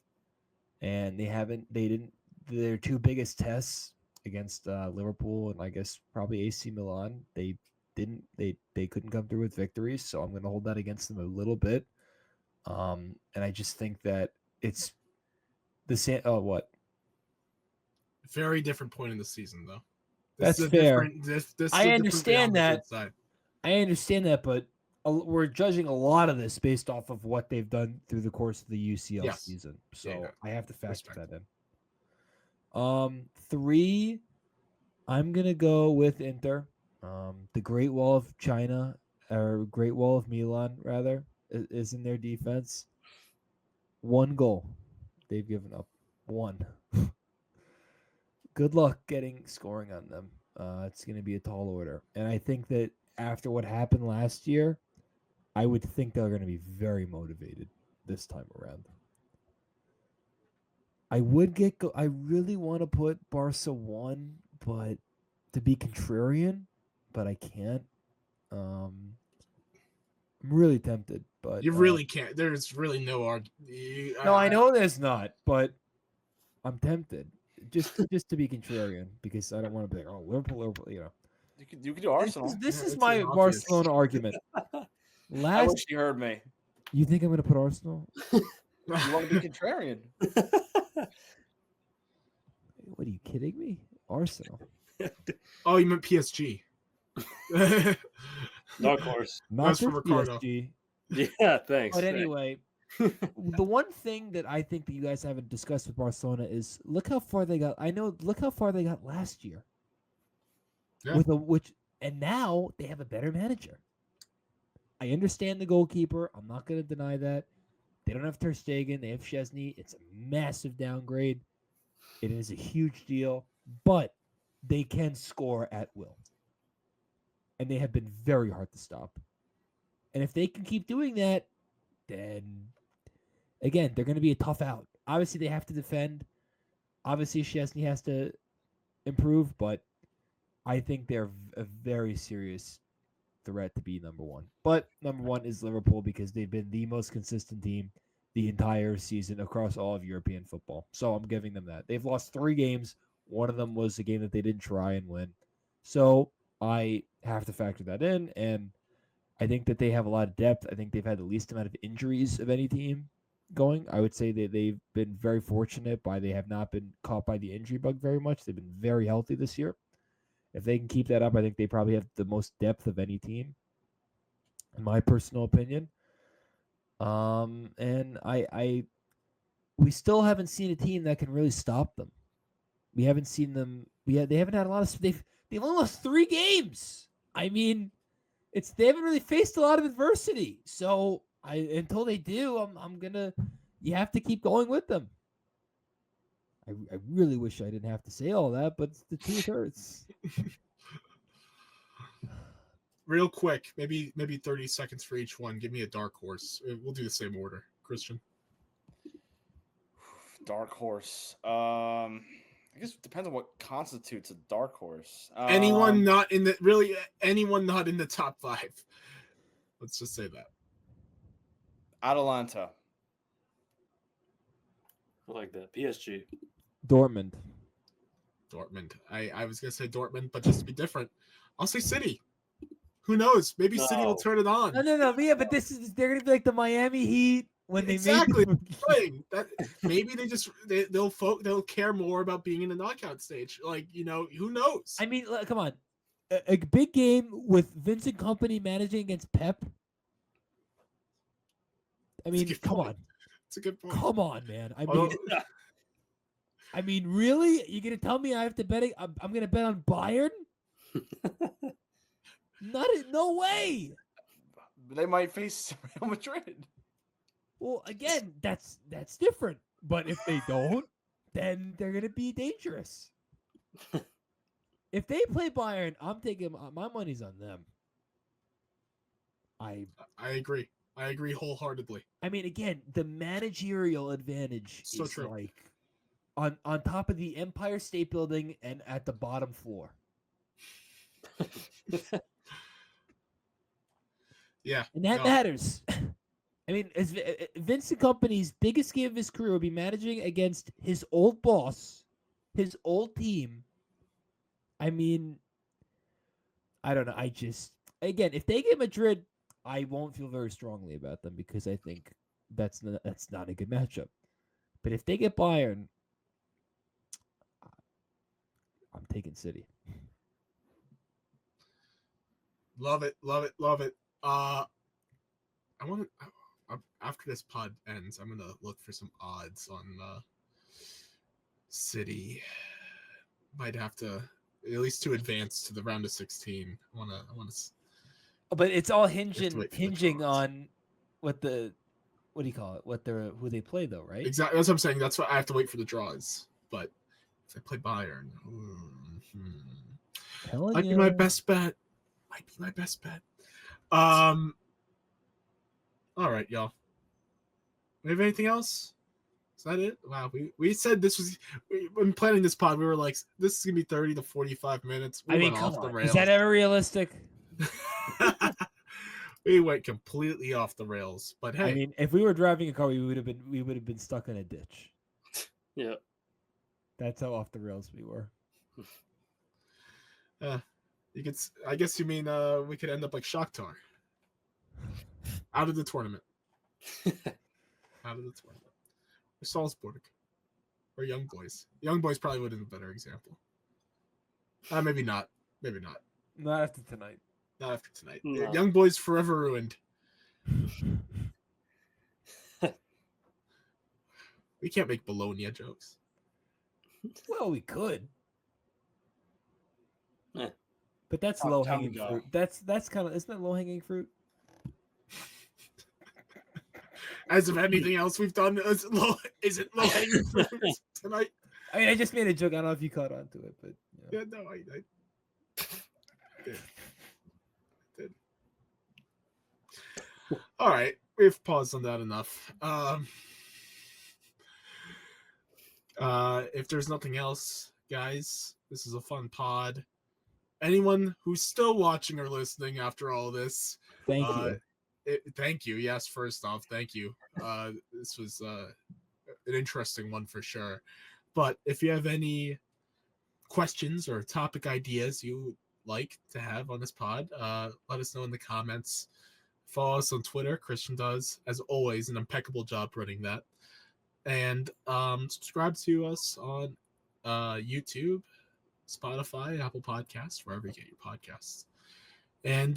Speaker 2: and their two biggest tests against Liverpool and I guess probably AC Milan. They couldn't come through with victories, so I'm going to hold that against them a little bit. And I just think that it's the same. Oh, what?
Speaker 1: Very different point in the season, though.
Speaker 2: That's
Speaker 1: is a
Speaker 2: fair.
Speaker 1: different- this is
Speaker 2: I
Speaker 1: a different
Speaker 2: understand
Speaker 1: Real Madrid
Speaker 2: that.
Speaker 1: side.
Speaker 2: I understand that, but we're judging a lot of this based off of what they've done through the course of the UCL
Speaker 1: Yes.
Speaker 2: season. So
Speaker 1: Yeah,
Speaker 2: I have to factor
Speaker 1: respect.
Speaker 2: that in. 3, I'm gonna go with Inter. The Great Wall of China, or Great Wall of Milan, rather, is in their defense. 1 goal they've given up. 1. Good luck scoring on them. It's going to be a tall order, and I think that after what happened last year, I would think they're going to be very motivated this time around. I really want to put Barca 1, but to be contrarian, but I can't. I'm really tempted, but
Speaker 1: You really can't. There's really no argument.
Speaker 2: no, I know there's not, but I'm tempted just to be contrarian because I don't want to be like, oh, Liverpool, you know.
Speaker 3: You could do Arsenal.
Speaker 2: This
Speaker 1: Yeah,
Speaker 2: is
Speaker 1: it's
Speaker 2: my
Speaker 1: an obvious.
Speaker 2: Barcelona argument.
Speaker 3: I
Speaker 2: Last,
Speaker 3: wish you heard me.
Speaker 2: you think I'm going to put Arsenal?
Speaker 3: You want to be contrarian?
Speaker 2: What are you kidding me? Arsenal.
Speaker 1: Oh, you meant PSG.
Speaker 4: Dark horse.
Speaker 2: Not
Speaker 1: That's from
Speaker 2: just
Speaker 1: Ricardo.
Speaker 2: PSG.
Speaker 4: Yeah, thanks.
Speaker 2: But anyway, the one thing that I think that you guys haven't discussed with Barcelona is look how far they got. Look how far they got last year.
Speaker 1: Yeah.
Speaker 2: And now they have a better manager. I understand the goalkeeper. I'm not going to deny that. They don't have Ter Stegen. They have Szczesny. It's a massive downgrade. It is a huge deal, but they can score at will. And they have been very hard to stop. And if they can keep doing that, then again, they're going to be a tough out. Obviously, they have to defend. Obviously, Szczesny has to improve, but I think they're a very serious threat to be number 1. But number 1 is Liverpool because they've been the most consistent team the entire season across all of European football. So I'm giving them that. They've lost 3 games. One of them was a game that they didn't try and win. So I have to factor that in, and I think that they have a lot of depth. I think they've had the least amount of injuries of any team going. I would say that they've been very fortunate by they have not been caught by the injury bug very much. They've been very healthy this year. If they can keep that up, I think they probably have the most depth of any team, in my personal opinion. And we still haven't seen a team that can really stop them. We haven't seen them. They haven't had a lot of. They've only lost 3 games. I mean, they haven't really faced a lot of adversity. So until they do, I'm gonna. You have to keep going with them. I really wish I didn't have to say all that, but the truth hurts.
Speaker 1: Real quick, maybe 30 seconds for each one. Give me a dark horse. We'll do the same order. Christian.
Speaker 3: Dark horse. I guess it depends on what constitutes a dark horse.
Speaker 1: Anyone not in the top 5. Let's just say that.
Speaker 3: Atalanta.
Speaker 4: I like that. PSG.
Speaker 2: Dortmund.
Speaker 1: I was gonna say Dortmund, but just to be different, I'll say City. Who knows? Maybe City will
Speaker 4: No.
Speaker 1: turn it on.
Speaker 2: No. Yeah, but they're gonna be like the Miami Heat when they
Speaker 1: Exactly.
Speaker 2: made
Speaker 1: Right. Maybe they'll care more about being in the knockout stage. Like, who knows?
Speaker 2: I mean, come on, a big game with Vincent Kompany managing against Pep. I
Speaker 1: a
Speaker 2: mean,
Speaker 1: good
Speaker 2: come
Speaker 1: point.
Speaker 2: on.
Speaker 1: It's a good point.
Speaker 2: Come on, man.
Speaker 1: Although-
Speaker 2: I mean, really? You're gonna tell me I have to bet? I'm gonna bet on Bayern? No way.
Speaker 3: They might face Real Madrid.
Speaker 2: Well, again, that's different. But if they don't, then they're gonna be dangerous. If they play Bayern, I'm taking my money's on them.
Speaker 1: I agree. I agree wholeheartedly.
Speaker 2: I mean, again, the managerial advantage
Speaker 1: So
Speaker 2: is
Speaker 1: true.
Speaker 2: like on top of the Empire State Building and at the bottom floor.
Speaker 1: Yeah.
Speaker 2: And that
Speaker 1: no.
Speaker 2: matters. I mean, Vincent Kompany's biggest game of his career will be managing against his old boss, his old team. I mean, I don't know. Again, if they get Madrid, I won't feel very strongly about them because I think that's not a good matchup. But if they get Bayern, I'm taking City.
Speaker 1: Love it. Love it. Love it. I want to. After this pod ends, I'm gonna look for some odds on City. Might have to at least to advance to the round of 16. I want to.
Speaker 2: But it's all
Speaker 1: to wait for the
Speaker 2: hinging
Speaker 1: draws.
Speaker 2: on what do you call it? Who they play though, right?
Speaker 1: Exactly. That's what I'm saying. That's why I have to wait for the draws. But if I play Bayern, might be my best bet. Might be my best bet. All right, y'all. We have anything else? Is that it? Wow, we said this was when planning this pod. We were like, this is gonna be 30 to 45 minutes. We went off the rails.
Speaker 2: Is that ever realistic?
Speaker 1: We went completely off the rails. But hey,
Speaker 2: I mean, if we were driving a car, we would have been stuck in a ditch.
Speaker 4: Yeah.
Speaker 2: That's how off the rails we were.
Speaker 1: you could. I guess you mean we could end up like Shakhtar, out of the tournament. Out of the tournament. Or Salzburg. Or Young Boys. Young Boys probably would have been a better example. Maybe not. Maybe not.
Speaker 2: Not after tonight.
Speaker 1: Not after tonight.
Speaker 4: No.
Speaker 1: Young Boys forever ruined. We can't make Bologna jokes.
Speaker 2: Well, we could.
Speaker 4: Eh.
Speaker 2: But that's
Speaker 3: Time
Speaker 2: low
Speaker 3: to
Speaker 2: hanging
Speaker 3: go.
Speaker 2: fruit. That's kind of, isn't that low hanging fruit?
Speaker 1: As if anything else we've done isn't low hanging fruit tonight.
Speaker 2: I mean, I just made a joke. I don't know if you caught on to it, but
Speaker 1: Yeah, no, I did. All right, we've paused on that enough. If there's nothing else, guys, this is a fun pod. Anyone who's still watching or listening after all this,
Speaker 2: thank you.
Speaker 1: Thank you. Yes, first off, thank you. This was an interesting one for sure. But if you have any questions or topic ideas you would like to have on this pod, let us know in the comments. Follow us on Twitter. Christian does, as always, an impeccable job running that. And subscribe to us on YouTube, Spotify, Apple Podcasts, wherever you get your podcasts. And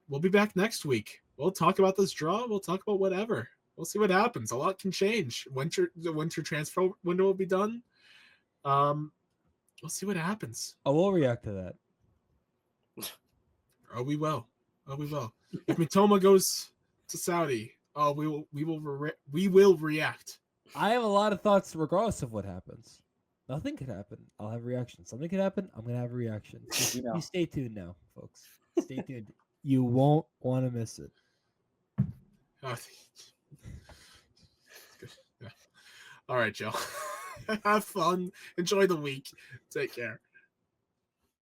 Speaker 1: we'll be back next week. We'll talk about this draw. We'll talk about whatever. We'll see what happens. A lot can change. The winter transfer window will be done. We'll see what happens.
Speaker 2: Oh, we'll react to that.
Speaker 1: Oh, we will. Oh, we will. If Mitoma goes to Saudi, we will react.
Speaker 2: I have a lot of thoughts regardless of what happens. Nothing could happen. I'll have a reaction. Something could happen. I'm gonna have a reaction. You stay tuned now, folks. Stay tuned. You won't want to miss it.
Speaker 1: Yeah. All right, Joe. Have fun. Enjoy the week. Take care.